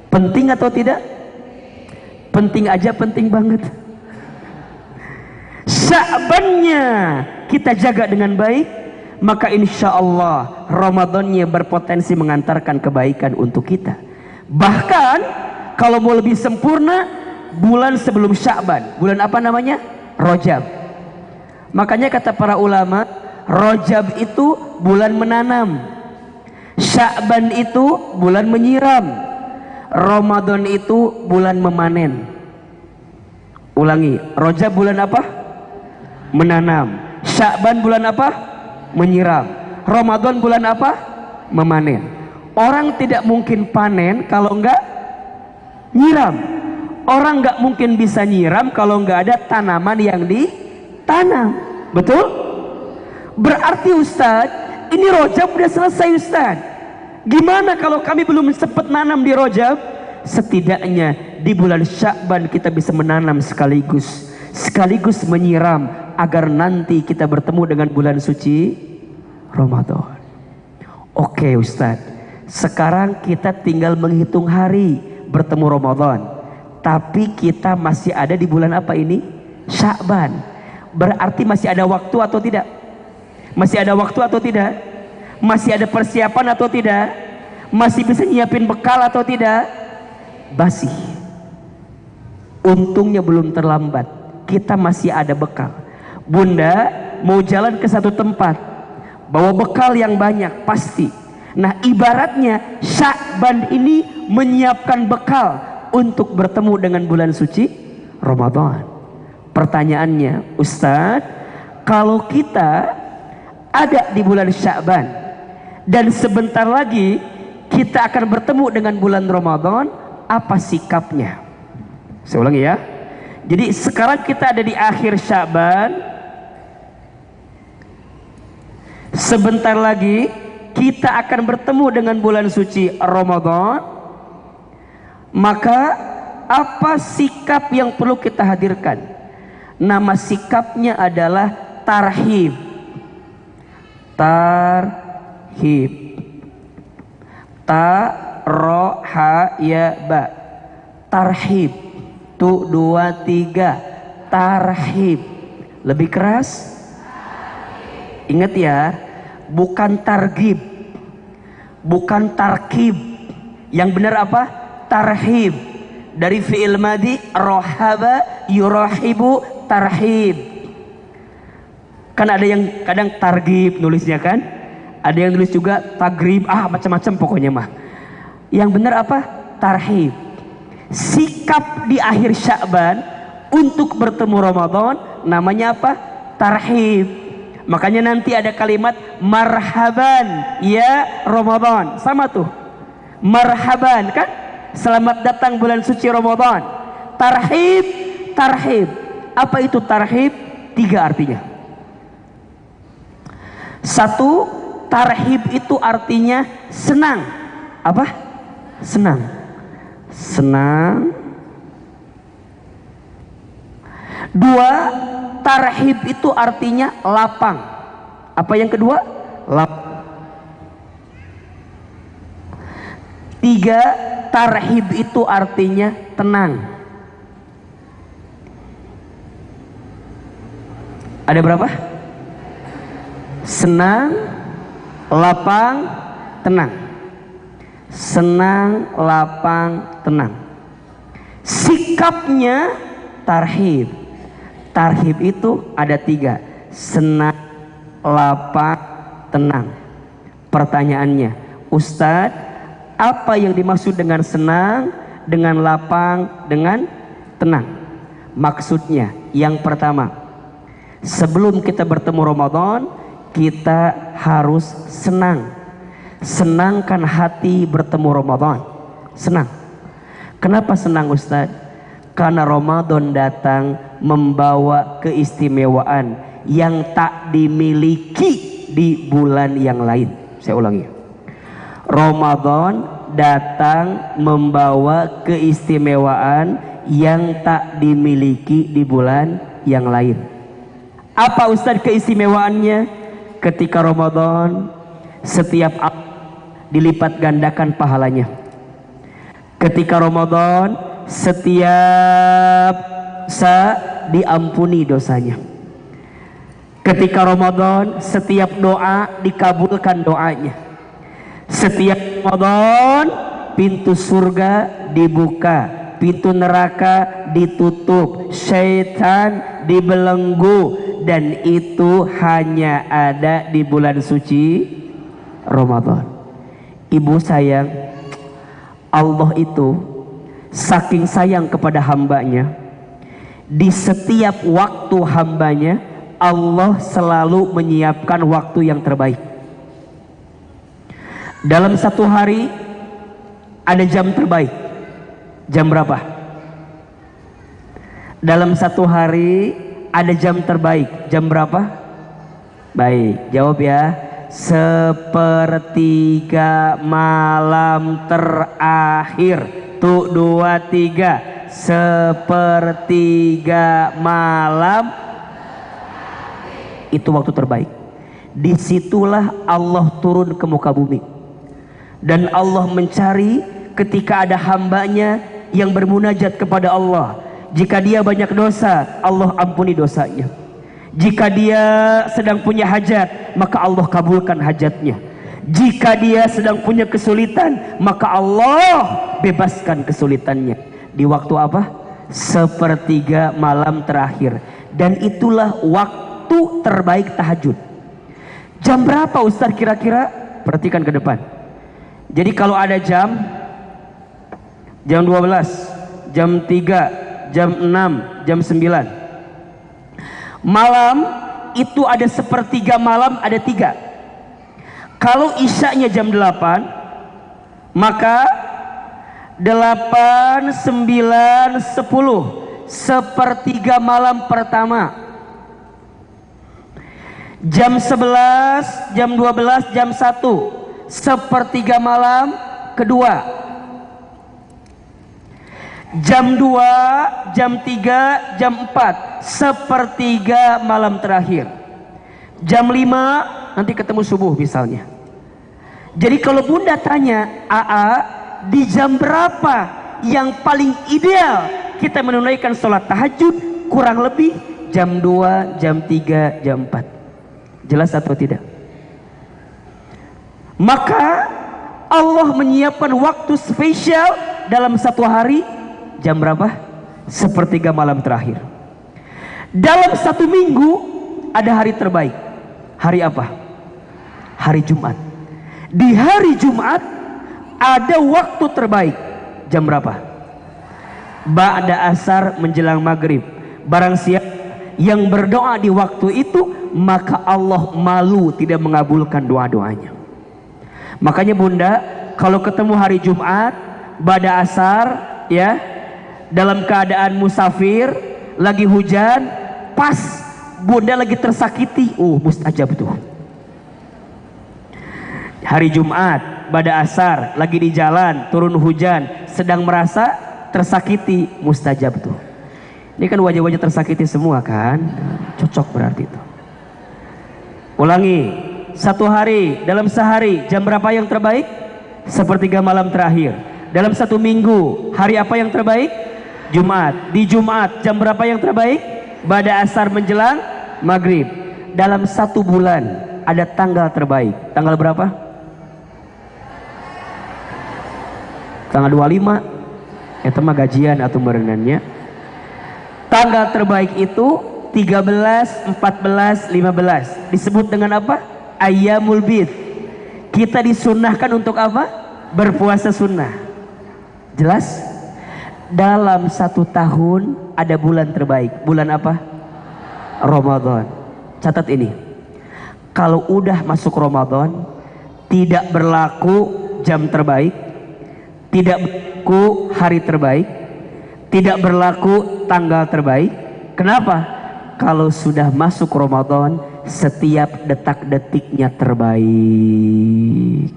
Penting atau tidak? Penting aja, penting banget. Sya'bannya kita jaga dengan baik, maka insya Allah Ramadannya berpotensi mengantarkan kebaikan untuk kita. Bahkan kalau mau lebih sempurna, bulan sebelum Sya'ban, bulan apa namanya? Rajab. Makanya kata para ulama, Rajab itu bulan menanam, Sya'ban itu bulan menyiram, Ramadan itu bulan memanen. Ulangi, Rajab bulan apa? Menanam. Sya'ban bulan apa? Menyiram. Ramadan bulan apa? Memanen. Orang tidak mungkin panen kalau enggak nyiram. Orang enggak mungkin bisa nyiram kalau enggak ada tanaman yang ditanam. Betul? Berarti Ustadz, ini Rajab udah selesai Ustadz. Gimana kalau kami belum sempat nanam di Rajab? Setidaknya di bulan Sya'ban kita bisa menanam sekaligus menyiram agar nanti kita bertemu dengan bulan suci Ramadan. Oke Ustadz, sekarang kita tinggal menghitung hari bertemu Ramadan, tapi kita masih ada di bulan apa ini? Sya'ban. Berarti masih ada waktu atau tidak? Masih ada waktu atau tidak? Masih ada persiapan atau tidak? Masih bisa nyiapin bekal atau tidak? Masih. Untungnya belum terlambat, kita masih ada bekal. Bunda mau jalan ke satu tempat, bawa bekal yang banyak pasti. Nah ibaratnya Sya'ban ini menyiapkan bekal untuk bertemu dengan bulan suci Ramadan. Pertanyaannya, Ustadz, kalau kita ada di bulan Sya'ban dan sebentar lagi kita akan bertemu dengan bulan Ramadan, apa sikapnya? Saya ulangi ya. Jadi sekarang kita ada di akhir Sya'ban, sebentar lagi kita akan bertemu dengan bulan suci Ramadan. Maka apa sikap yang perlu kita hadirkan? Nama sikapnya adalah tarhib. Tarhib. Ta-ro-ha-ya-ba. Tarhib. Tu, dua, tiga. Tarhib. Lebih keras? Ingat ya, bukan targib, bukan tarkib. Yang benar apa? Tarhib. Dari fi'il madi rohaba yurahibu tarhib. Kan ada yang kadang targib nulisnya kan, ada yang nulis juga tagrib, macam-macam pokoknya mah. Yang benar apa? Tarhib. Sikap di akhir Sya'ban untuk bertemu Ramadan namanya apa? Tarhib. Makanya nanti ada kalimat marhaban ya Ramadan, sama tuh, marhaban kan, selamat datang bulan suci Ramadan. Tarhib, tarhib. Apa itu tarhib? 3 artinya. 1, tarhib itu artinya senang. Apa? Senang. Senang. 2, tarhib itu artinya lapang. Apa yang kedua? Lapang. 3, tarhib itu artinya tenang. Ada berapa? Senang, lapang, tenang. Senang, lapang, tenang. Sikapnya tarhib. Tarhib itu ada 3. Senang, lapang, tenang. Pertanyaannya, Ustadz, apa yang dimaksud dengan senang, dengan lapang, dengan tenang? Maksudnya yang pertama, sebelum kita bertemu Ramadan, kita harus senang. Senangkan hati bertemu Ramadan. Senang. Kenapa senang Ustadz? Karena Ramadan datang membawa keistimewaan yang tak dimiliki di bulan yang lain. Saya ulangi. Ramadan datang membawa keistimewaan yang tak dimiliki di bulan yang lain. Apa Ustadz keistimewaannya? Ketika Ramadan, setiap dilipat gandakan pahalanya. Ketika Ramadan, setiap diampuni dosanya. Ketika Ramadan, setiap doa dikabulkan doanya. Setiap Ramadan, pintu surga dibuka, pintu neraka ditutup, syaitan dibelenggu. Dan itu hanya ada di bulan suci Ramadan. Ibu sayang, Allah itu saking sayang kepada hambanya, di setiap waktu hambanya Allah selalu menyiapkan waktu yang terbaik. Dalam satu hari ada jam terbaik. Jam berapa? Dalam satu hari ada jam terbaik. Jam berapa? Baik, jawab ya. Sepertiga malam terakhir. Tuh, 2, 3. Sepertiga malam. Itu waktu terbaik. Disitulah Allah turun ke muka bumi. Dan Allah mencari ketika ada hambanya yang bermunajat kepada Allah. Jika dia banyak dosa, Allah ampuni dosanya. Jika dia sedang punya hajat, maka Allah kabulkan hajatnya. Jika dia sedang punya kesulitan, maka Allah bebaskan kesulitannya. Di waktu apa? Sepertiga malam terakhir. Dan itulah waktu terbaik tahajud. Jam berapa Ustaz kira-kira? Perhatikan ke depan. Jadi kalau ada jam 12, jam 3, jam 6, jam 9. Malam itu ada sepertiga malam, ada 3. Kalau isyanya jam 8, maka 8, 9, 10, sepertiga malam pertama. Jam 11, jam 12, jam 1, sepertiga malam kedua. Jam 2, jam 3, jam 4, sepertiga malam terakhir. Jam 5 nanti ketemu subuh misalnya. Jadi kalau Bunda tanya, AA, di jam berapa yang paling ideal kita menunaikan sholat tahajud? Kurang lebih jam 2, jam 3, jam 4. Jelas atau tidak? Maka Allah menyiapkan waktu spesial dalam satu hari. Jam berapa? Sepertiga malam terakhir. Dalam satu minggu ada hari terbaik. Hari apa? Hari Jumat. Di hari Jumat ada waktu terbaik. Jam berapa? Ba'da asar menjelang maghrib. Barang siapa yang berdoa di waktu itu, maka Allah malu tidak mengabulkan doa-doanya. Makanya Bunda, kalau ketemu hari Jumat ba'da asar, ya, dalam keadaan musafir, lagi hujan, pas Bunda lagi tersakiti, mustajab tuh. Hari Jumat pada asar, lagi di jalan, turun hujan, sedang merasa tersakiti, mustajab tuh. Ini kan wajah-wajah tersakiti semua kan, cocok berarti itu. Ulangi, satu hari, dalam sehari, jam berapa yang terbaik? Sepertiga malam terakhir. Dalam satu minggu, hari apa yang terbaik? Jumat. Di Jumat, jam berapa yang terbaik? Pada asar menjelang maghrib. Dalam satu bulan ada tanggal terbaik. Tanggal berapa? Tanggal 25. Itu mah gajian atau merenannya. Tanggal terbaik itu 13, 14, 15. Disebut dengan apa? Ayyamul bid. Kita disunnahkan untuk apa? Berpuasa sunnah. Jelas? Dalam satu tahun ada bulan terbaik. Bulan apa? Ramadan. Catat ini. Kalau udah masuk Ramadan, tidak berlaku jam terbaik, tidak berlaku hari terbaik, tidak berlaku tanggal terbaik. Kenapa? Kalau sudah masuk Ramadan, setiap detak-detiknya terbaik.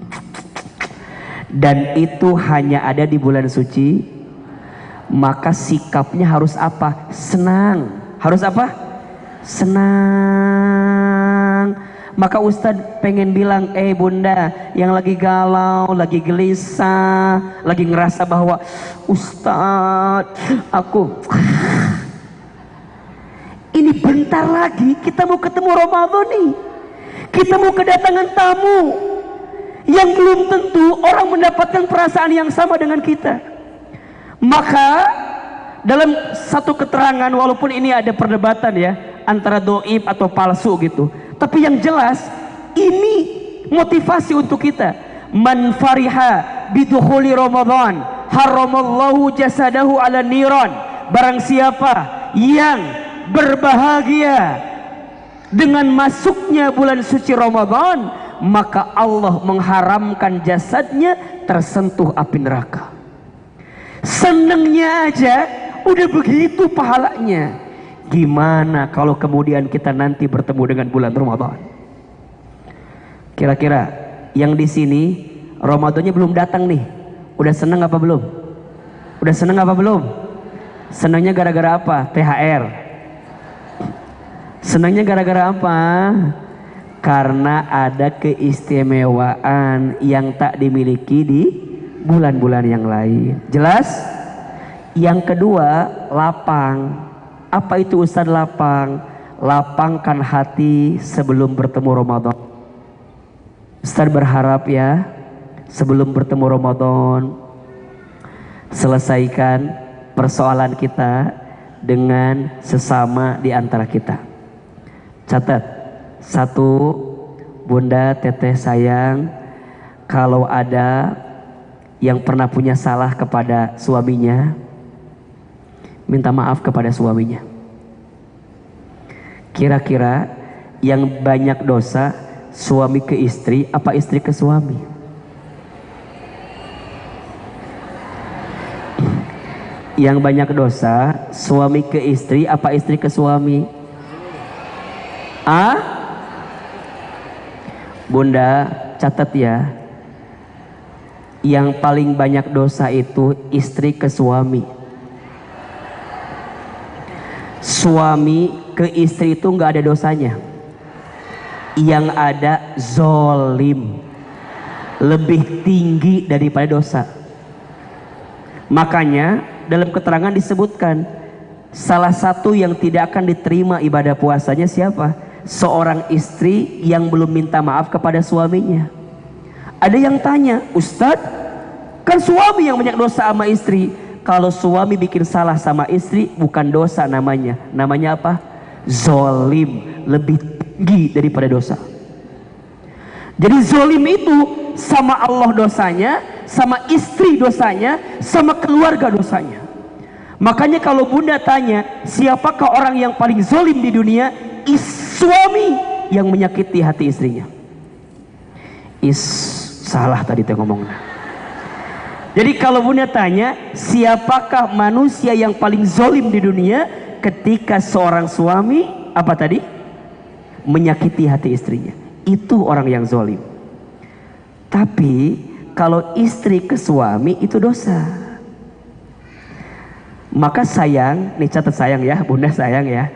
Dan itu hanya ada di bulan suci. Maka sikapnya harus apa? Senang. Harus apa? Senang. Maka Ustadz pengen bilang, Bunda yang lagi galau, lagi gelisah, lagi ngerasa bahwa Ustadz aku ini bentar lagi kita mau ketemu Ramadan nih. Kita mau kedatangan tamu yang belum tentu orang mendapatkan perasaan yang sama dengan kita. Maka dalam satu keterangan, walaupun ini ada perdebatan ya antara doib atau palsu gitu, tapi yang jelas ini motivasi untuk kita. Man fariha bidukhuli Ramadan haramallahu jasadahu ala niran. Barang siapa yang berbahagia dengan masuknya bulan suci Ramadan, maka Allah mengharamkan jasadnya tersentuh api neraka. Senengnya aja udah begitu pahalanya. Gimana kalau kemudian kita nanti bertemu dengan bulan Ramadan? Kira-kira yang di sini Ramadannya belum datang nih, udah seneng apa belum? Udah seneng apa belum? Senangnya gara-gara apa? THR. Senangnya gara-gara apa? Karena ada keistimewaan yang tak dimiliki di bulan-bulan yang lain. Jelas? Yang kedua, lapang. Apa itu Ustaz lapang? Lapangkan hati sebelum bertemu Ramadan. Ustaz berharap ya, sebelum bertemu Ramadan, selesaikan persoalan kita dengan sesama di antara kita. Catat, satu, Bunda Teteh sayang, kalau ada yang pernah punya salah kepada suaminya, minta maaf kepada suaminya. Kira-kira yang banyak dosa suami ke istri apa istri ke suami? Yang banyak dosa suami ke istri apa istri ke suami? Bunda catat ya, yang paling banyak dosa itu istri ke suami. Suami ke istri itu nggak ada dosanya, yang ada zolim, lebih tinggi daripada dosa. Makanya dalam keterangan disebutkan salah satu yang tidak akan diterima ibadah puasanya siapa? Seorang istri yang belum minta maaf kepada suaminya. Ada yang tanya, Ustadz, kan suami yang banyak dosa sama istri. Kalau suami bikin salah sama istri bukan dosa namanya. Namanya apa? Zolim, lebih tinggi daripada dosa. Jadi zolim itu sama Allah dosanya, sama istri dosanya, sama keluarga dosanya. Makanya kalau bunda tanya, siapakah orang yang paling zolim di dunia? Suami yang menyakiti hati istrinya. Salah tadi tuh ngomongnya. Jadi kalau bunda tanya, siapakah manusia yang paling zolim di dunia? Ketika seorang suami, apa tadi? Menyakiti hati istrinya. Itu orang yang zolim. Tapi kalau istri ke suami itu dosa. Maka sayang, nih catat sayang ya, bunda sayang ya.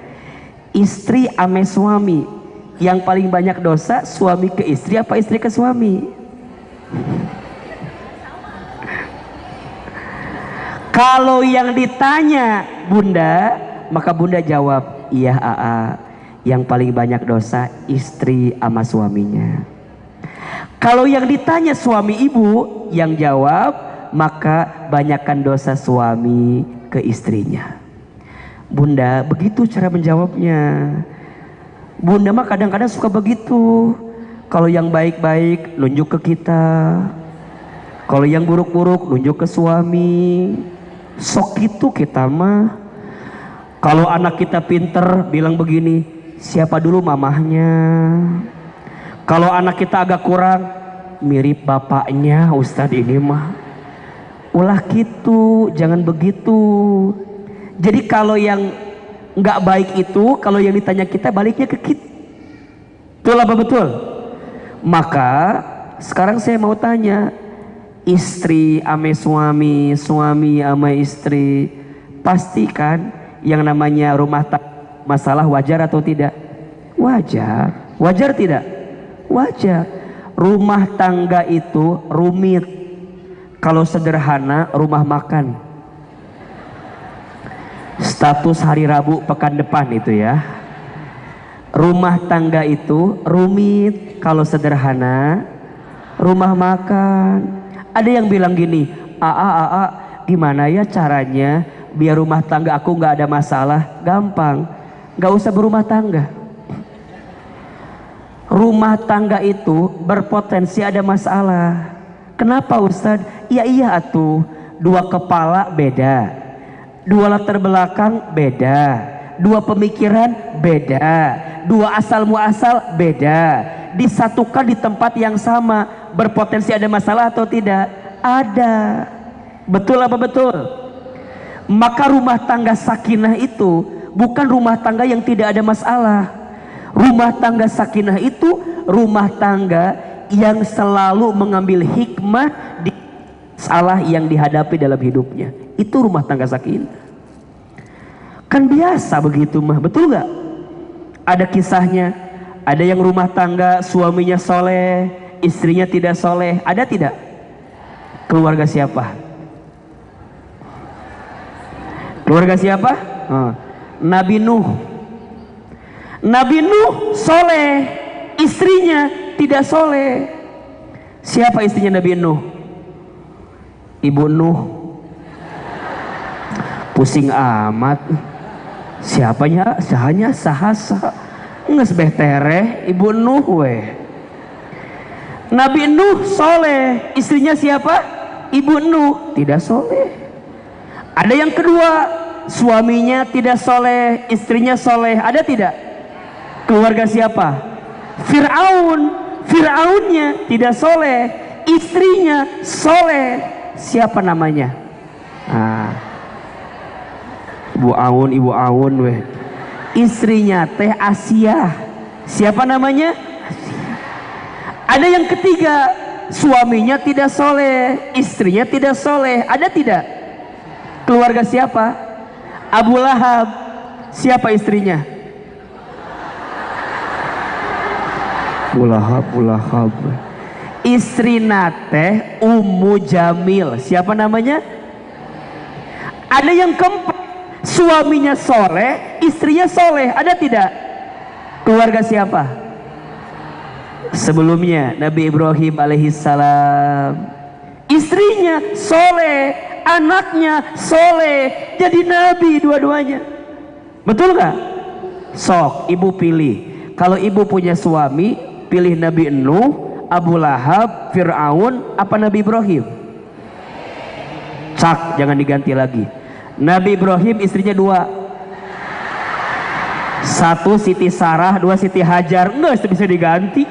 Istri ame suami, yang paling banyak dosa suami ke istri apa istri ke suami? Kalau yang ditanya bunda, maka bunda jawab, iya Aa, yang paling banyak dosa istri sama suaminya. Kalau yang ditanya suami ibu, yang jawab, maka banyakkan dosa suami ke istrinya. Bunda begitu cara menjawabnya. Bunda mah kadang-kadang suka begitu. Kalau yang baik-baik nunjuk ke kita, kalau yang buruk-buruk nunjuk ke suami. Sok itu kita mah. Kalau anak kita pinter bilang begini, siapa dulu mamahnya. Kalau anak kita agak kurang, mirip bapaknya Ustadz ini mah. Ulah gitu, jangan begitu. Jadi kalau yang nggak baik itu, kalau yang ditanya kita baliknya ke kita. Betul apa betul? Maka sekarang saya mau tanya, istri ame suami, suami ame istri, pastikan yang namanya rumah tangga masalah wajar atau tidak? Wajar. Wajar tidak? Wajar. Rumah tangga itu rumit. Kalau sederhana rumah makan. Status hari Rabu pekan depan itu ya. Rumah tangga itu rumit. Kalau sederhana rumah makan. Ada yang bilang gini, Aa, gimana ya caranya biar rumah tangga aku nggak ada masalah? Gampang, nggak usah berumah tangga. Rumah tangga itu berpotensi ada masalah. Kenapa Ustadz? Iya atuh, dua kepala beda, dua latar belakang beda, dua pemikiran beda, dua asal muasal beda, disatukan di tempat yang sama, berpotensi ada masalah atau tidak? Ada. Betul apa betul? Maka rumah tangga sakinah itu bukan rumah tangga yang tidak ada masalah. Rumah tangga sakinah itu rumah tangga yang selalu mengambil hikmah di masalah yang dihadapi dalam hidupnya. Itu rumah tangga sakinah. Kan biasa begitu mah, betul gak? Ada kisahnya, ada yang rumah tangga suaminya soleh, istrinya tidak soleh, ada tidak? Keluarga siapa? Keluarga siapa? Nabi Nuh. Nabi Nuh soleh, istrinya tidak soleh. Siapa istrinya Nabi Nuh? Ibu Nuh. Pusing amat. Siapanya? Sahanya sahasa. Nges behtereh Ibu Nuh weh. Nabi Nuh soleh, istrinya siapa? Ibu Nuh tidak soleh. Ada yang kedua, suaminya tidak soleh, istrinya soleh. Ada tidak? Keluarga siapa? Fir'aun. Fir'aunnya tidak soleh, istrinya soleh. Siapa namanya? Nah, Ibu Aun weh. Istrinya teh Asia. Siapa namanya? Asia. Ada yang ketiga, suaminya tidak soleh, istrinya tidak soleh. Ada tidak? Keluarga siapa? Abu Lahab. Siapa istrinya? Abu Lahab. Istri nate Ummu Jamil. Siapa namanya? Ada yang keempat, suaminya soleh, istrinya soleh. Ada tidak? Keluarga siapa? Sebelumnya Nabi Ibrahim alaihissalam. Istrinya soleh, anaknya soleh, jadi nabi dua-duanya. Betul nggak? Sok ibu pilih. Kalau ibu punya suami, pilih Nabi Nuh, Abu Lahab, Fir'aun, apa Nabi Ibrahim? Cak, jangan diganti lagi. Nabi Ibrahim istrinya dua. Satu Siti Sarah, dua Siti Hajar. Enggak bisa diganti.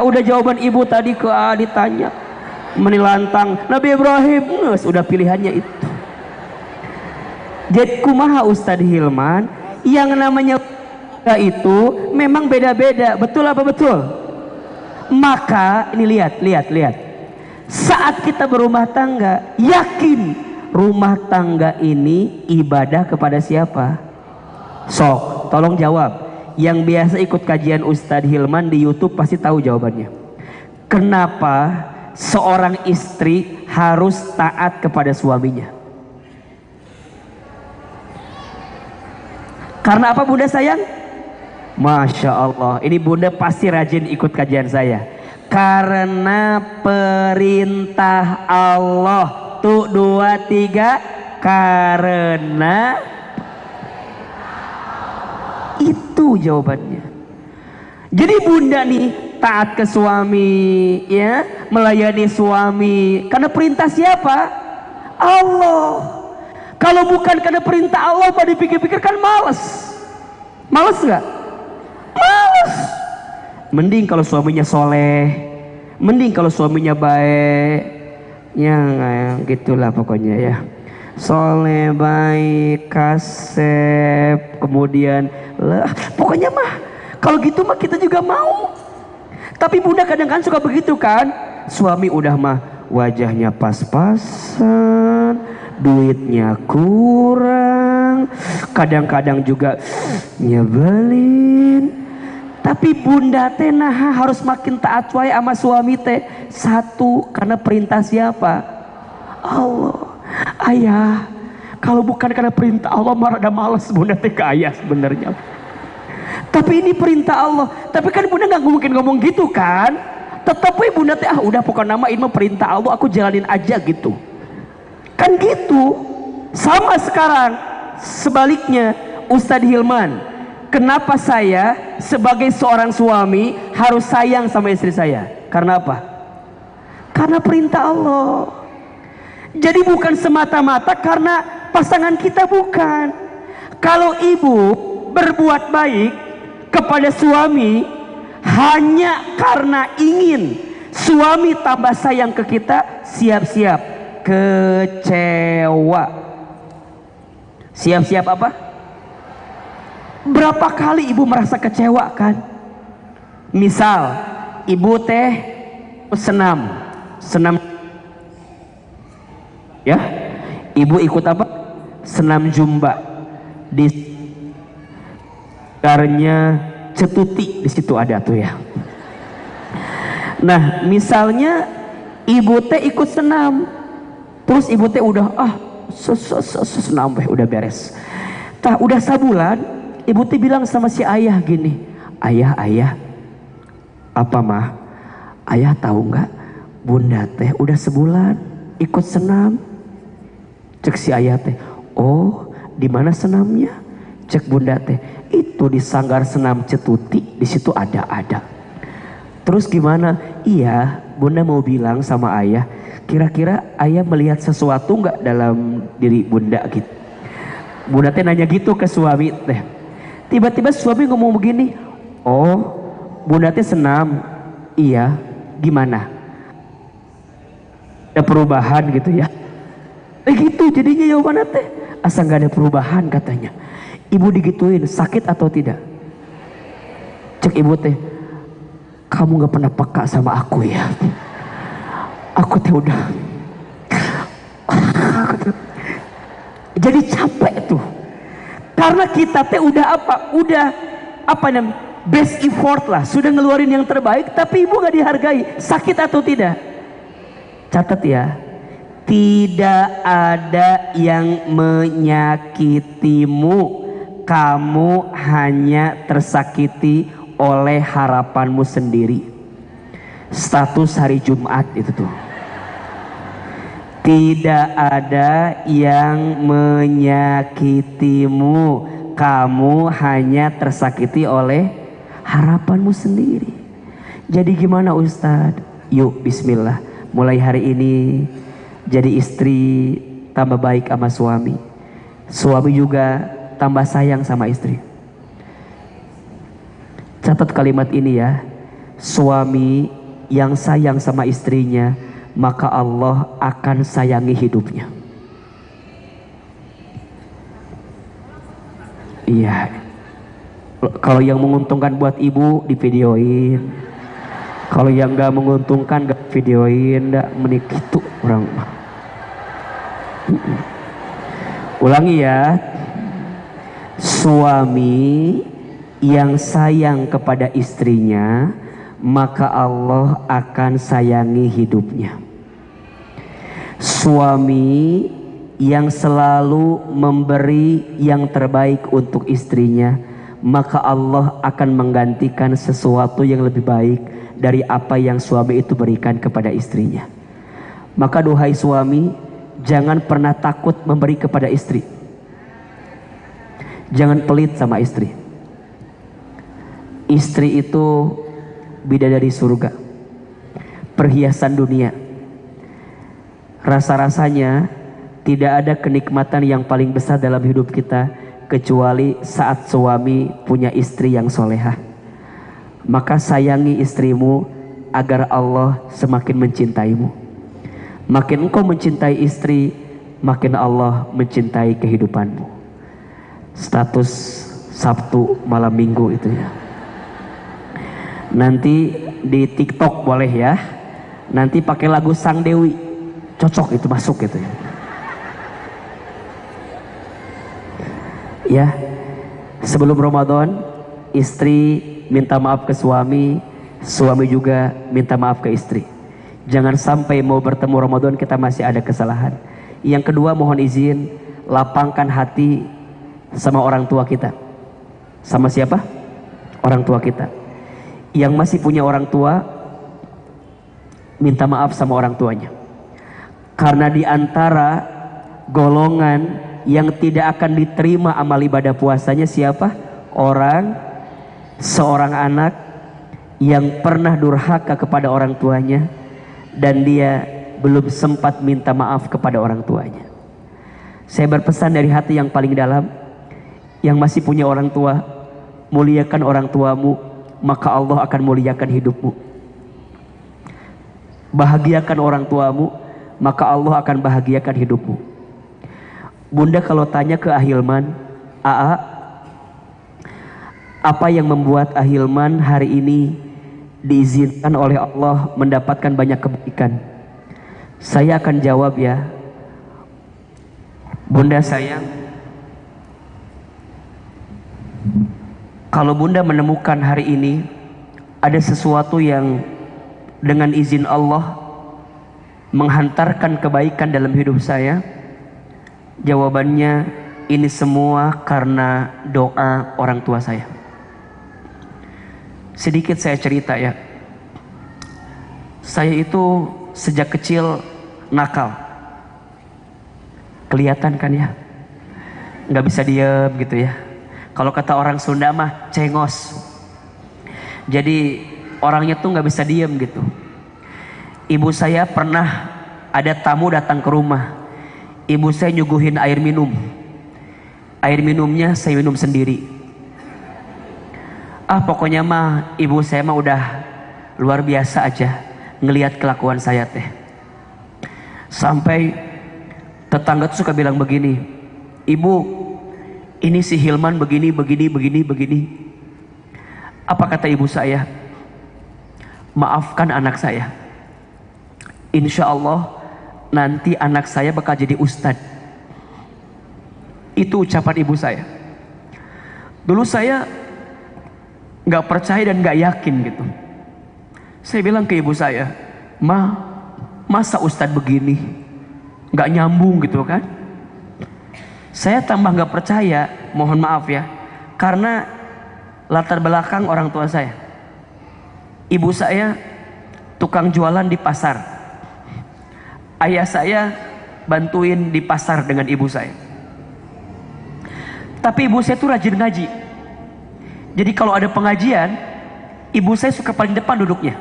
Udah jawaban ibu tadi ke ditanya menilantang Nabi Ibrahim. Enggak, udah pilihannya itu. Jadi kumaha Ustadz Hilman, yang namanya itu memang beda-beda. Betul apa betul? Maka ini lihat. Saat kita berumah tangga, yakin rumah tangga ini ibadah kepada siapa? Sok, tolong jawab. Yang biasa ikut kajian Ustadz Hilman di YouTube pasti tahu jawabannya. Kenapa seorang istri harus taat kepada suaminya? Karena apa bunda sayang? Masya Allah, ini bunda pasti rajin ikut kajian saya. Karena perintah Allah. Tuh 2, 3. Karena itu jawabannya. Jadi bunda nih taat ke suami, ya, melayani suami karena perintah siapa? Allah. Kalau bukan karena perintah Allah, pada dipikir-pikir kan males. Males nggak? Males. Mending kalau suaminya soleh, mending kalau suaminya baik, ya gitulah pokoknya ya. Soleh, baik, kasep, kemudian pokoknya mah kalau gitu mah kita juga mau. Tapi bunda kadang-kadang suka begitu kan, suami udah mah wajahnya pas-pasan, duitnya kurang, kadang-kadang juga nyebelin. Tapi bunda teh nah harus makin taat wae sama suami teh. Satu, karena perintah siapa? Allah. Ayah, kalau bukan karena perintah Allah marah ada malas bunda teh ke ayah sebenarnya. Tapi ini perintah Allah. Tapi kan bunda nggak mungkin ngomong gitu kan? Tetapi bunda teh udah pokoknya nama ini perintah Allah, aku jalanin aja gitu. Kan gitu. Sama sekarang sebaliknya Ustadz Hilman, kenapa saya sebagai seorang suami harus sayang sama istri saya? Karena apa? Karena perintah Allah. Jadi bukan semata-mata karena pasangan kita, bukan. Kalau ibu berbuat baik kepada suami hanya karena ingin suami tambah sayang ke kita, siap-siap kecewa. Siap-siap apa? Berapa kali ibu merasa kecewa kan? Misal ibu teh senam ya, ibu ikut apa? Senam jumba di sekitarnya Cetuti, di situ ada tuh ya. Nah misalnya ibu teh ikut senam, terus ibu teh udah senam udah beres. Tah udah sebulan, ibu teh bilang sama si ayah gini, ayah, apa mah? Ayah tahu nggak? Bunda teh udah sebulan ikut senam. Cek si ayah teh, oh di mana senamnya? Cek bunda teh, itu di sanggar senam Cetuti, di situ ada. Terus gimana? Iya, bunda mau bilang sama ayah, kira-kira ayah melihat sesuatu nggak dalam diri bunda gitu. Bunda teh nanya gitu ke suami teh. Tiba-tiba suami ngomong begini, Oh, bunda teh senam. Iya, gimana? Ada perubahan gitu ya? Gitu jadinya jawabannya teh. Asa nggak ada perubahan katanya. Ibu digituin, sakit atau tidak? Cek ibu teh, kamu nggak pernah peka sama aku ya. Aku teh udah. Jadi capek tuh. Karena kita teh udah apa? Udah apa namanya? Best effort lah. Sudah ngeluarin yang terbaik, tapi ibu nggak dihargai. Sakit atau tidak? Catat ya. Tidak ada yang menyakitimu. Kamu hanya tersakiti oleh harapanmu sendiri. Status hari Jumat itu tuh. Tidak ada yang menyakitimu. Kamu hanya tersakiti oleh harapanmu sendiri. Jadi gimana Ustadz? Yuk bismillah. Mulai hari ini jadi istri tambah baik sama suami. Suami juga tambah sayang sama istri. Catat kalimat ini ya. Suami yang sayang sama istrinya, maka Allah akan sayangi hidupnya. Iya. Kalau yang menguntungkan buat ibu divideoin. Kalau yang gak menguntungkan gak videoin, gak menikitu orang. Ulangi ya. Suami yang sayang kepada istrinya, maka Allah akan sayangi hidupnya. Suami yang selalu memberi yang terbaik untuk istrinya, maka Allah akan menggantikan sesuatu yang lebih baik dari apa yang suami itu berikan kepada istrinya. Maka duhai suami, jangan pernah takut memberi kepada istri. Jangan pelit sama istri. Istri itu bidadari surga, perhiasan dunia. Rasa-rasanya tidak ada kenikmatan yang paling besar dalam hidup kita kecuali saat suami punya istri yang solehah. Maka sayangi istrimu agar Allah semakin mencintaimu. Makin engkau mencintai istri, makin Allah mencintai kehidupanmu. Status Sabtu malam Minggu itu ya. Nanti di TikTok boleh ya. Nanti pakai lagu Sang Dewi, cocok itu masuk gitu ya. Ya, sebelum Ramadan istri minta maaf ke suami, suami juga minta maaf ke istri. Jangan sampai mau bertemu Ramadan kita masih ada kesalahan. Yang kedua, mohon izin lapangkan hati sama orang tua kita. Sama siapa? Orang tua kita. Yang masih punya orang tua, minta maaf sama orang tuanya. Karena di antara golongan yang tidak akan diterima amal ibadah puasanya siapa? Seorang anak yang pernah durhaka kepada orang tuanya dan dia belum sempat minta maaf kepada orang tuanya. Saya berpesan dari hati yang paling dalam, yang masih punya orang tua, muliakan orang tuamu, maka Allah akan muliakan hidupmu. Bahagiakan orang tuamu, maka Allah akan bahagiakan hidupmu. Bunda kalau tanya ke Ahilman, apa yang membuat Ahilman hari ini diizinkan oleh Allah mendapatkan banyak kebaikan? Saya akan jawab ya, Bunda sayang, kalau Bunda menemukan hari ini ada sesuatu yang dengan izin Allah menghantarkan kebaikan dalam hidup saya, jawabannya ini semua karena doa orang tua saya. Sedikit saya cerita ya. Saya itu sejak kecil nakal. Kelihatan kan ya? Nggak bisa diem gitu ya. Kalau kata orang Sunda mah cengos. Jadi orangnya tuh nggak bisa diem gitu. Ibu saya pernah ada tamu datang ke rumah. Ibu saya nyuguhin air minum. Air minumnya saya minum sendiri. Ah pokoknya mah ibu saya mah udah luar biasa aja ngelihat kelakuan saya teh. Sampai tetangga tuh suka bilang begini, ibu ini si Hilman begini begini begini begini. Apa kata ibu saya? Maafkan anak saya, insya Allah nanti anak saya bakal jadi ustadz. Itu ucapan ibu saya. Dulu saya nggak percaya dan nggak yakin gitu. Saya bilang ke ibu saya, masa ustadz begini, nggak nyambung gitu kan? Saya tambah nggak percaya, mohon maaf ya, karena latar belakang orang tua saya. Ibu saya tukang jualan di pasar, ayah saya bantuin di pasar dengan ibu saya. Tapi ibu saya tuh rajin ngaji. Jadi kalau ada pengajian, ibu saya suka paling depan duduknya.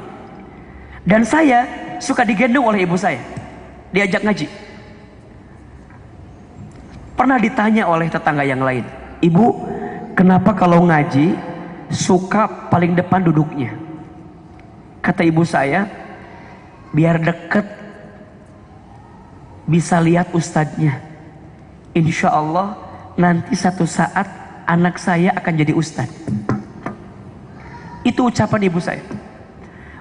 Dan saya suka digendong oleh ibu saya, diajak ngaji. Pernah ditanya oleh tetangga yang lain, ibu kenapa kalau ngaji suka paling depan duduknya? Kata ibu saya, biar deket, bisa lihat ustadznya. Insya Allah nanti satu saat anak saya akan jadi ustadz. Itu ucapan ibu saya.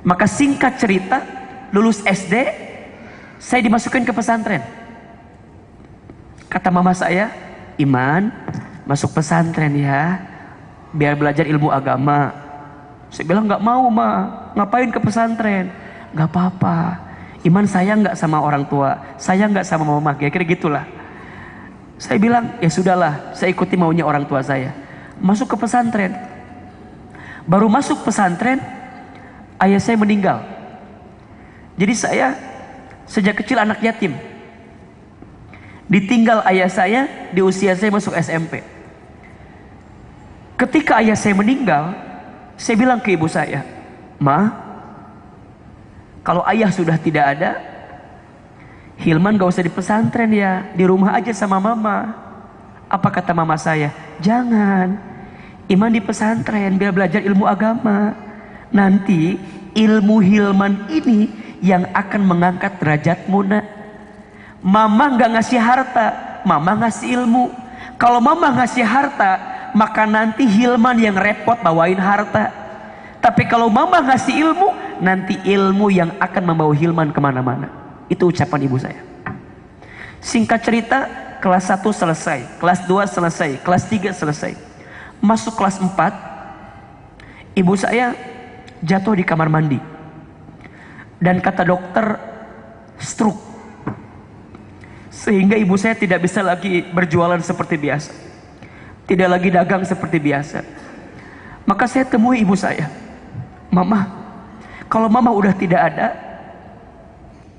Maka singkat cerita, lulus SD, saya dimasukkan ke pesantren. Kata mama saya, Iman, masuk pesantren ya, biar belajar ilmu agama. Saya bilang nggak mau ma, ngapain ke pesantren? Nggak apa-apa, Iman sayang nggak sama orang tua, sayang nggak sama mama, kira-kira gitulah. Saya bilang ya sudahlah, saya ikuti maunya orang tua saya. Masuk ke pesantren. Baru masuk pesantren, ayah saya meninggal. Jadi saya sejak kecil anak yatim. Ditinggal ayah saya di usia saya masuk SMP. Ketika ayah saya meninggal, saya bilang ke ibu saya, Ma, kalau ayah sudah tidak ada, Hilman gak usah di pesantren ya, di rumah aja sama mama. Apa kata mama saya? Jangan, Iman di pesantren biar belajar ilmu agama. Nanti ilmu Hilman ini yang akan mengangkat derajatmu nak. Mama gak ngasih harta, mama ngasih ilmu. Kalau mama ngasih harta, maka nanti Hilman yang repot bawain harta. Tapi kalau mama ngasih ilmu, nanti ilmu yang akan membawa Hilman kemana-mana. Itu ucapan ibu saya. Singkat cerita, kelas 1 selesai, kelas 2 selesai, kelas 3 selesai. Masuk kelas 4, ibu saya jatuh di kamar mandi. Dan kata dokter, stroke. Sehingga ibu saya tidak bisa lagi berjualan seperti biasa, tidak lagi dagang seperti biasa. Maka saya temui ibu saya, Mama, kalau mama udah tidak ada,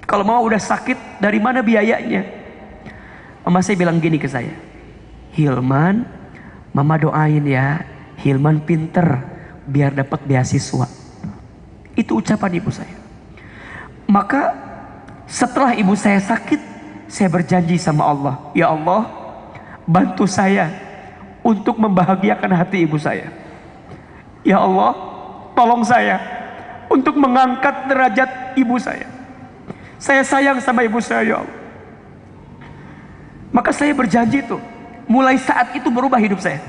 kalau mama udah sakit, dari mana biayanya? Mama saya bilang gini ke saya, Hilman, mama doain ya, Hilman pinter biar dapat beasiswa. Itu ucapan ibu saya. Maka setelah ibu saya sakit, saya berjanji sama Allah, ya Allah, bantu saya untuk membahagiakan hati ibu saya. Ya Allah, tolong saya untuk mengangkat derajat ibu saya. Saya sayang sama ibu saya, ya Allah. Maka saya berjanji tuh, mulai saat itu berubah hidup saya.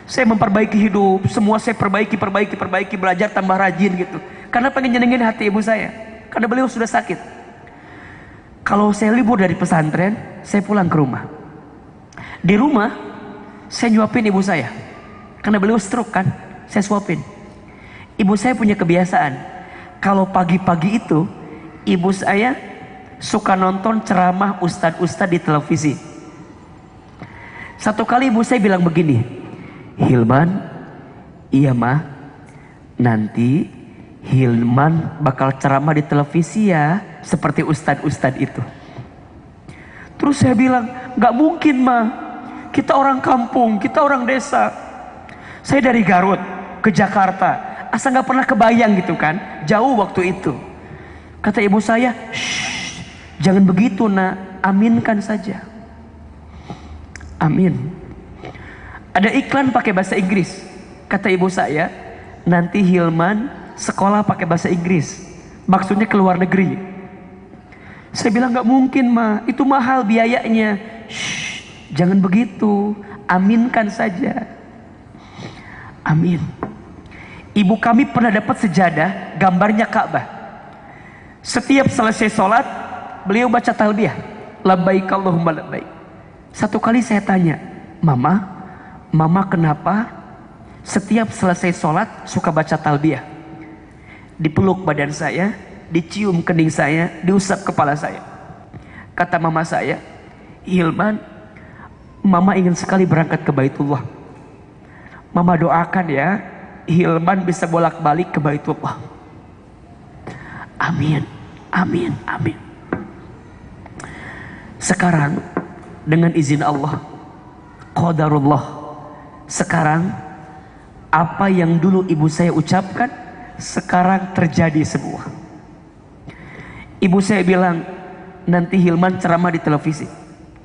Saya memperbaiki hidup, semua saya perbaiki, belajar tambah rajin gitu. Karena pengen nyenengin hati ibu saya, karena beliau sudah sakit. Kalau saya libur dari pesantren, saya pulang ke rumah. Di rumah, saya nyuapin ibu saya. Karena beliau stroke kan, saya suapin. Ibu saya punya kebiasaan, kalau pagi-pagi itu, ibu saya suka nonton ceramah ustadz-ustadz di televisi. Satu kali ibu saya bilang begini, Hilman, iya mah, nanti Hilman bakal ceramah di televisi ya, seperti ustadz-ustadz itu. Terus saya bilang, gak mungkin mah, kita orang kampung, kita orang desa. Saya dari Garut ke Jakarta, asal gak pernah kebayang gitu kan, jauh waktu itu. Kata ibu saya, shh, jangan begitu nak, aminkan saja. Amin. Ada iklan pakai bahasa Inggris. Kata ibu saya, nanti Hilman sekolah pakai bahasa Inggris, maksudnya ke luar negeri. Saya bilang nggak mungkin Ma, itu mahal biayanya. Shh, jangan begitu, aminkan saja. Amin. Ibu kami pernah dapat sejadah gambarnya Ka'bah. Setiap selesai sholat beliau baca talbiyah, labbaik Allahumma labbaik. Satu kali saya tanya, Mama kenapa setiap selesai sholat suka baca talbiyah? Dipeluk badan saya, dicium kening saya, diusap kepala saya. Kata mama saya, Hilman, Mama ingin sekali berangkat ke Baitullah. Mama doakan ya, Hilman bisa bolak-balik ke Baitullah. Amin, amin, amin. Sekarang dengan izin Allah, qadarullah, sekarang apa yang dulu ibu saya ucapkan sekarang terjadi semua. Ibu saya bilang nanti Hilman ceramah di televisi.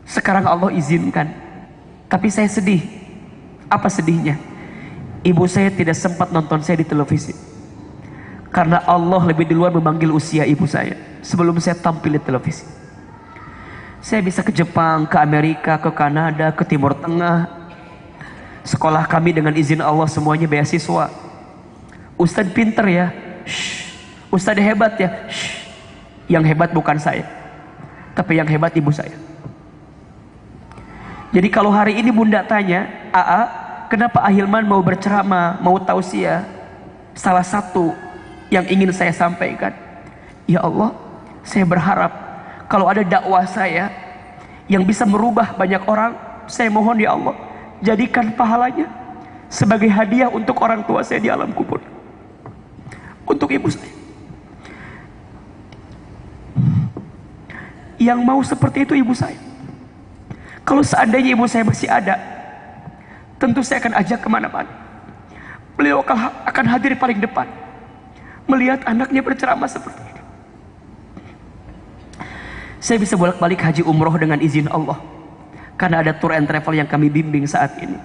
Sekarang Allah izinkan. Tapi saya sedih. Apa sedihnya? Ibu saya tidak sempat nonton saya di televisi. Karena Allah lebih duluan memanggil usia ibu saya sebelum saya tampil di televisi. Saya bisa ke Jepang, ke Amerika, ke Kanada, ke Timur Tengah. Sekolah kami dengan izin Allah semuanya beasiswa. Ustadz pinter ya. Shh. Ustadz hebat ya. Shh. Yang hebat bukan saya, tapi yang hebat ibu saya. Jadi kalau hari ini Bunda tanya, Aa, kenapa Ahilman mau berceramah, mau tausiah? Salah satu yang ingin saya sampaikan, ya Allah, saya berharap kalau ada dakwah saya yang bisa merubah banyak orang, saya mohon ya Allah, jadikan pahalanya sebagai hadiah untuk orang tua saya di alam kubur, untuk ibu saya. Yang mau seperti itu ibu saya. Kalau seandainya ibu saya masih ada, tentu saya akan ajak kemana-mana. Beliau akan hadir paling depan, melihat anaknya berceramah seperti ini. Saya bisa bolak-balik haji umroh dengan izin Allah, karena ada tour and travel yang kami bimbing saat ini.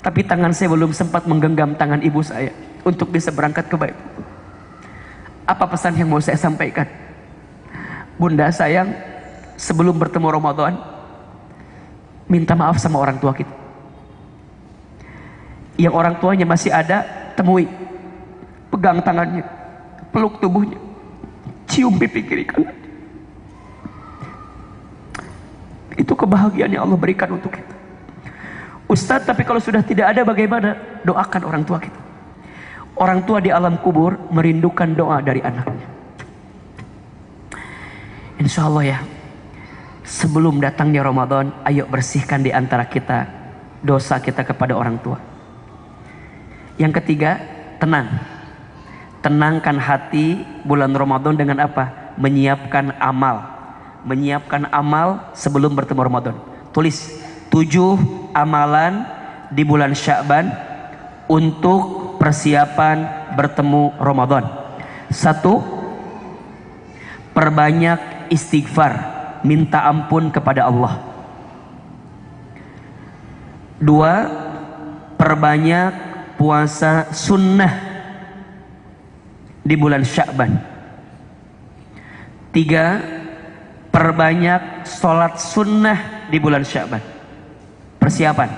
Tapi tangan saya belum sempat menggenggam tangan ibu saya untuk bisa berangkat ke Bait. Apa pesan yang mau saya sampaikan? Bunda sayang, sebelum bertemu Ramadan, minta maaf sama orang tua kita. Yang orang tuanya masih ada, temui, pegang tangannya, peluk tubuhnya, cium pipi kiri kanan. Itu kebahagiaan yang Allah berikan untuk kita. Ustadz, tapi kalau sudah tidak ada bagaimana? Doakan orang tua kita. Orang tua di alam kubur merindukan doa dari anaknya. Insya Allah ya, sebelum datangnya Ramadan, ayo bersihkan di antara kita dosa kita kepada orang tua. Yang ketiga, tenang. Tenangkan hati bulan Ramadan dengan apa? Menyiapkan amal. Menyiapkan amal sebelum bertemu Ramadan. Tulis 7 amalan di bulan Sya'ban untuk persiapan bertemu Ramadan. 1. Perbanyak istighfar, minta ampun kepada Allah. 2. Perbanyak puasa sunnah di bulan Sya'ban. 3. Perbanyak sholat sunnah di bulan Sya'ban. Persiapan.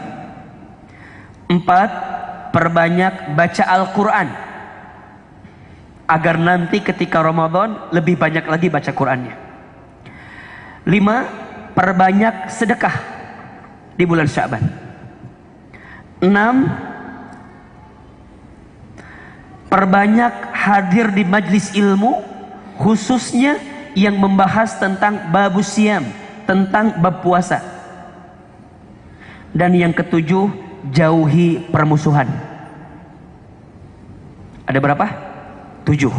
4. Perbanyak baca Al-Quran, agar nanti ketika Ramadan lebih banyak lagi baca Qurannya. 5. Perbanyak sedekah di bulan Sya'ban. 6. Perbanyak hadir di majlis ilmu, khususnya yang membahas tentang babus siam, tentang bab puasa. Dan yang ketujuh, jauhi permusuhan. Ada berapa? 7.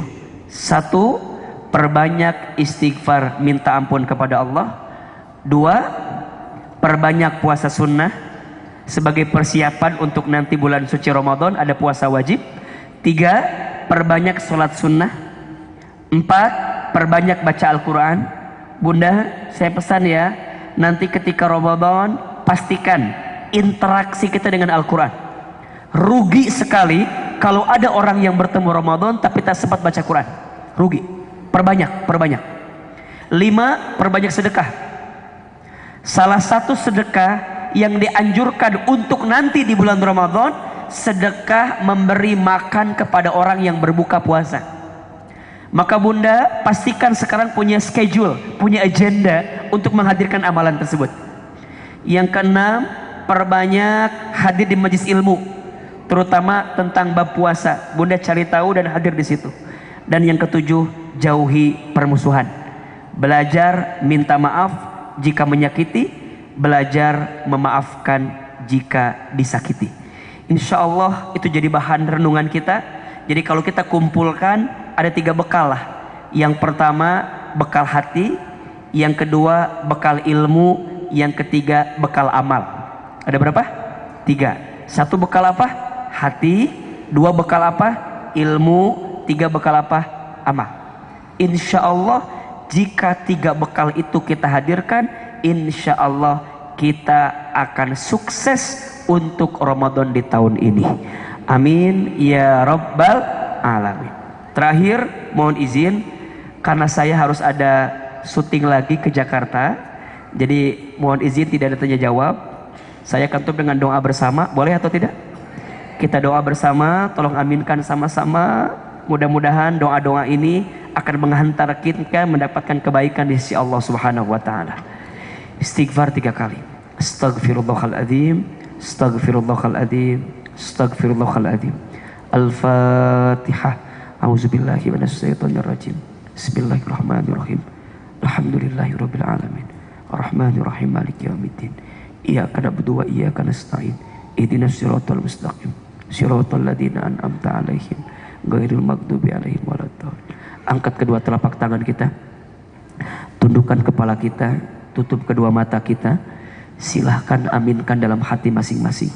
1. Perbanyak istighfar, minta ampun kepada Allah. 2. Perbanyak puasa sunnah sebagai persiapan untuk nanti bulan suci Ramadan, ada puasa wajib. 3. Perbanyak sholat sunnah. 4. Perbanyak baca Al-Quran. Bunda, saya pesan ya, nanti ketika Ramadan pastikan interaksi kita dengan Al-Quran. Rugi sekali kalau ada orang yang bertemu Ramadan tapi tak sempat baca Quran, rugi. Perbanyak. 5, perbanyak sedekah. Salah satu sedekah yang dianjurkan untuk nanti di bulan Ramadan, sedekah memberi makan kepada orang yang berbuka puasa. Maka bunda pastikan sekarang punya schedule, punya agenda untuk menghadirkan amalan tersebut. Yang keenam, perbanyak hadir di majelis ilmu, terutama tentang bab puasa. Bunda cari tahu dan hadir di situ. Dan yang ketujuh, jauhi permusuhan. Belajar minta maaf jika menyakiti, belajar memaafkan jika disakiti. Insya Allah itu jadi bahan renungan kita. Jadi kalau kita kumpulkan ada 3 bekal lah. Yang pertama bekal hati, yang kedua bekal ilmu, yang ketiga bekal amal. Ada berapa? 3. 1 bekal apa? Hati. 2 bekal apa? Ilmu. 3 bekal apa? Amal. Insya Allah jika 3 bekal itu kita hadirkan, insya Allah kita akan sukses untuk Ramadan di tahun ini. Amin ya rabbal alamin. Terakhir mohon izin karena saya harus ada syuting lagi ke Jakarta. Jadi mohon izin tidak ada tanya jawab. Saya akan tutup dengan doa bersama. Boleh atau tidak? Kita doa bersama, tolong aminkan sama-sama. Mudah-mudahan doa-doa ini akan menghantar kita mendapatkan kebaikan di sisi Allah Subhanahu wa taala. Istighfar 3 kali. Astaghfirullahaladzim, astaghfirullahaladzim, astaghfirullahaladzim. Al-Fatihah. A'udzubillahi minasyaitonirrajim. Bismillahirrahmanirrahim. Alhamdulillahirabbil alamin. Arrahmanirrahim. Maliki yaumiddin. Iyyaka na'budu wa iyyaka nasta'in. Ihdinas siratal mustaqim. Siratal ladzina an'amta 'alaihim ghairil maghdubi 'alaihim waladdallin. Angkat kedua telapak tangan kita. Tundukkan kepala kita, tutup kedua mata kita. Silahkan aminkan dalam hati masing-masing.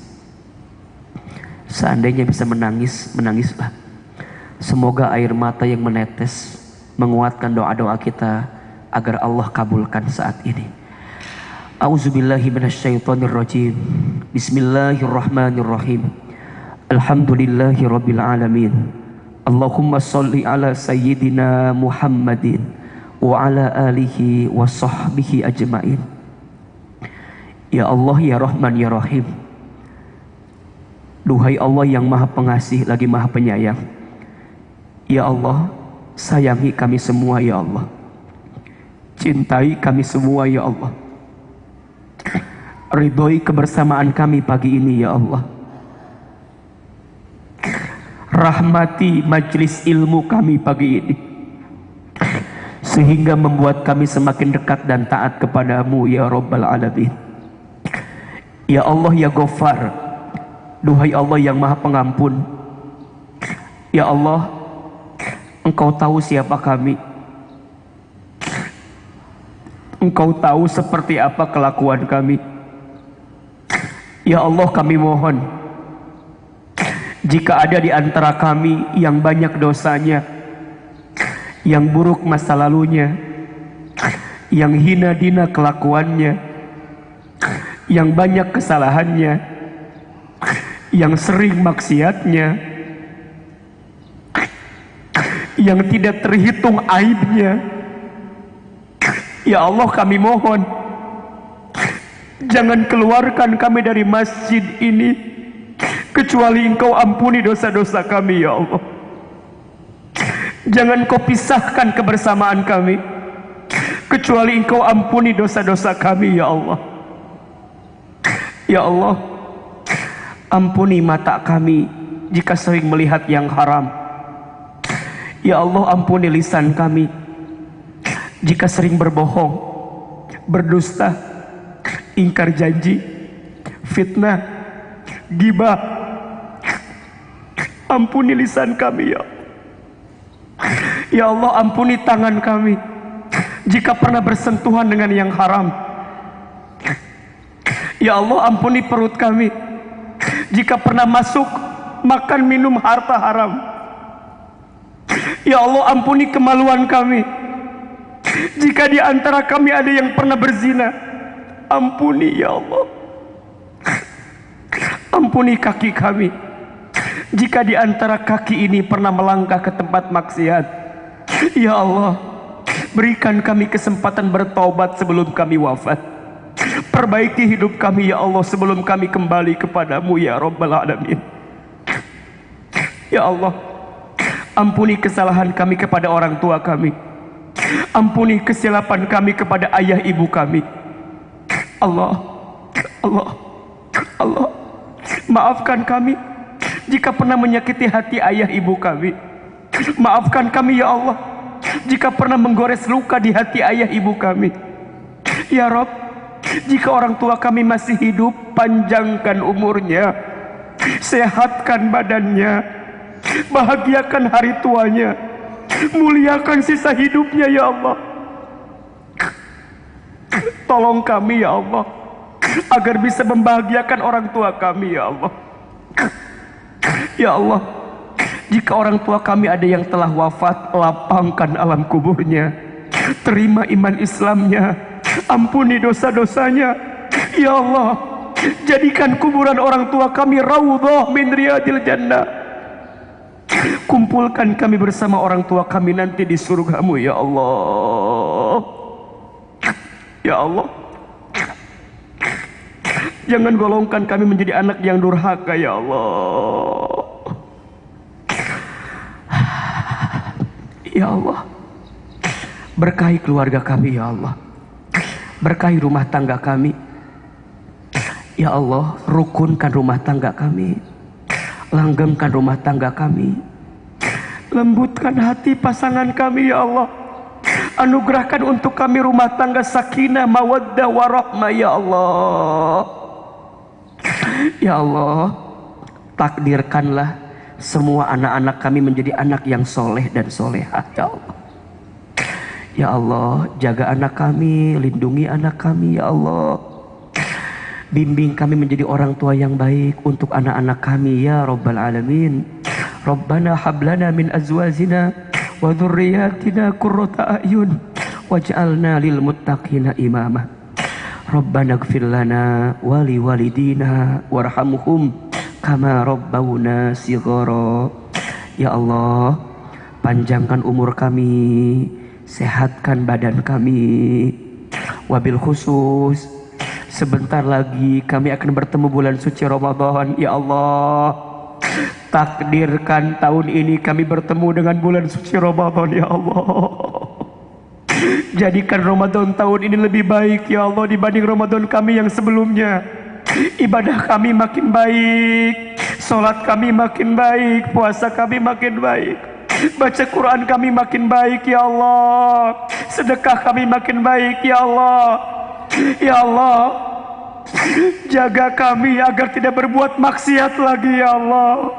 Seandainya bisa menangis, menangislah. Semoga air mata yang menetes menguatkan doa-doa kita agar Allah kabulkan saat ini. A'udzubillahi minasyaitonirrajim. Bismillahirrahmanirrahim. Alhamdulillahi rabbil alamin. Allahumma sholli ala sayyidina Muhammadin wa ala alihi wa sahbihi ajmain. Ya Allah, ya Rahman, ya Rahim. Duhai Allah yang maha pengasih lagi maha penyayang. Ya Allah, sayangi kami semua ya Allah. Cintai kami semua ya Allah. Ridhoi kebersamaan kami pagi ini ya Allah. Rahmati majlis ilmu kami pagi ini, sehingga membuat kami semakin dekat dan taat kepadamu ya Rabbal Alamin. Ya Allah ya Ghaffar, duhai Allah yang maha pengampun. Ya Allah, Engkau tahu siapa kami. Engkau tahu seperti apa kelakuan kami. Ya Allah, kami mohon, jika ada di antara kami yang banyak dosanya, yang buruk masa lalunya, yang hina dina kelakuannya, yang banyak kesalahannya, yang sering maksiatnya, yang tidak terhitung aibnya, ya Allah kami mohon, jangan keluarkan kami dari masjid ini kecuali Engkau ampuni dosa-dosa kami ya Allah. Jangan Kau pisahkan kebersamaan kami kecuali Engkau ampuni dosa-dosa kami ya Allah. Ya Allah, ampuni mata kami jika sering melihat yang haram. Ya Allah, ampuni lisan kami jika sering berbohong, berdusta, ingkar janji, fitnah, ghibah. Ampuni lisan kami ya Allah. Ya Allah, ampuni tangan kami jika pernah bersentuhan dengan yang haram. Ya Allah, ampuni perut kami jika pernah masuk makan minum harta haram. Ya Allah, ampuni kemaluan kami jika di antara kami ada yang pernah berzina. Ampuni ya Allah. Ampuni kaki kami Jika di antara kaki ini pernah melangkah ke tempat maksiat, ya Allah, berikan kami kesempatan bertaubat sebelum kami wafat. Perbaiki hidup kami ya Allah sebelum kami kembali kepadamu ya Rabbal Alamin. Ya Allah, ampuni kesalahan kami kepada orang tua kami. Ampuni kesilapan kami kepada ayah ibu kami. Allah, maafkan kami jika pernah menyakiti hati ayah ibu kami. Maafkan kami ya Allah jika pernah menggores luka di hati ayah ibu kami. Ya Rabb, jika orang tua kami masih hidup, panjangkan umurnya, sehatkan badannya, bahagiakan hari tuanya, muliakan sisa hidupnya ya Allah. Tolong kami ya Allah agar bisa membahagiakan orang tua kami ya Allah. Ya Allah, jika orang tua kami ada yang telah wafat, lapangkan alam kuburnya, terima iman Islamnya, ampuni dosa-dosanya. Ya Allah, jadikan kuburan orang tua kami raudhah min riyadil jannah. Kumpulkan kami bersama orang tua kami nanti di surgamu ya Allah. Ya Allah, jangan golongkan kami menjadi anak yang durhaka ya Allah. Ya Allah, berkahi keluarga kami ya Allah, berkahi rumah tangga kami ya Allah. Rukunkan rumah tangga kami, langgengkan rumah tangga kami, lembutkan hati pasangan kami ya Allah. Anugerahkan untuk kami rumah tangga sakinah, mawaddah, warahmah ya Allah. Ya Allah, takdirkanlah semua anak-anak kami menjadi anak yang soleh dan solehah ya Allah. Ya Allah, jaga anak kami, lindungi anak kami ya Allah. Bimbing kami menjadi orang tua yang baik untuk anak-anak kami ya Rabbal Alamin. Rabbana hablana min azwajina wa dhurriyyatina qurrata a'yun waj'alna lil muttaqina imama. Rabbana ighfir lana wa li walidina warhamhum kama rabbawna shighara. Ya Allah, panjangkan umur kami, sehatkan badan kami. Wabil khusus, sebentar lagi kami akan bertemu bulan suci Ramadan. Ya Allah, takdirkan tahun ini kami bertemu dengan bulan suci Ramadan ya Allah. Jadikan Ramadan tahun ini lebih baik ya Allah dibanding Ramadan kami yang sebelumnya. Ibadah kami makin baik, sholat kami makin baik, puasa kami makin baik, baca Quran kami makin baik ya Allah, sedekah kami makin baik ya Allah. Ya Allah, jaga kami agar tidak berbuat maksiat lagi ya Allah.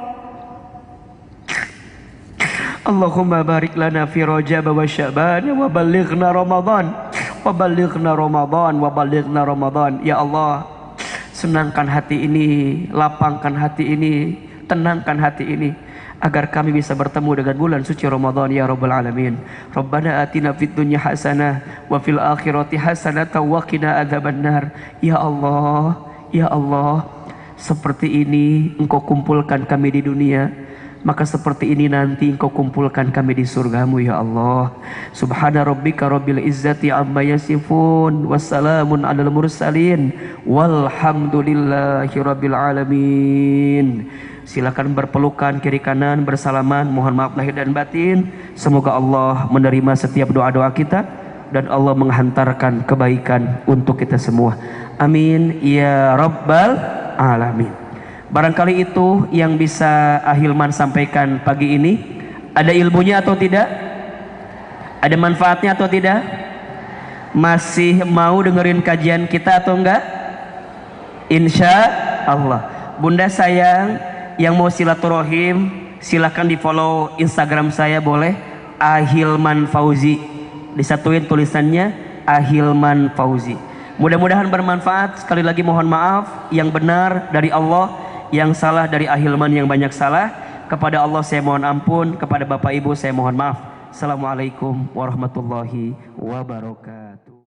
Allahumma barik lana fi Rajab wa Sya'ban wa ballighna Ramadan wa ballighna Ramadan wa ballighna Ramadan. Ya Allah, senangkan hati ini, lapangkan hati ini, tenangkan hati ini agar kami bisa bertemu dengan bulan suci Ramadan ya Rabbal Alamin. Rabbana atina fid dunya hasanah wa fil akhirati hasanah wa qina adzabannar. Ya Allah, ya Allah, seperti ini Engkau kumpulkan kami di dunia, maka seperti ini nanti Engkau kumpulkan kami di surgamu ya Allah. Subhana rabbika rabbil izzati amma yasifun, wassalamun alal mursalin, walhamdulillahi rabbil alamin. Silakan berpelukan kiri kanan, bersalaman, mohon maaf lahir dan batin. Semoga Allah menerima setiap doa-doa kita dan Allah menghantarkan kebaikan untuk kita semua. Amin ya rabbal alamin. Barangkali itu yang bisa Ahilman sampaikan pagi ini. Ada ilmunya atau tidak? Ada manfaatnya atau tidak? Masih mau dengerin kajian kita atau enggak? Insya Allah. Bunda sayang, yang mau silaturahim silahkan di follow Instagram saya boleh, Ahilman Fauzi. Disatuin tulisannya Ahilman Fauzi. Mudah-mudahan bermanfaat. Sekali lagi mohon maaf, yang benar dari Allah, yang salah dari Ahilman yang banyak salah. Kepada Allah saya mohon ampun, kepada Bapak Ibu saya mohon maaf. Assalamualaikum warahmatullahi wabarakatuh.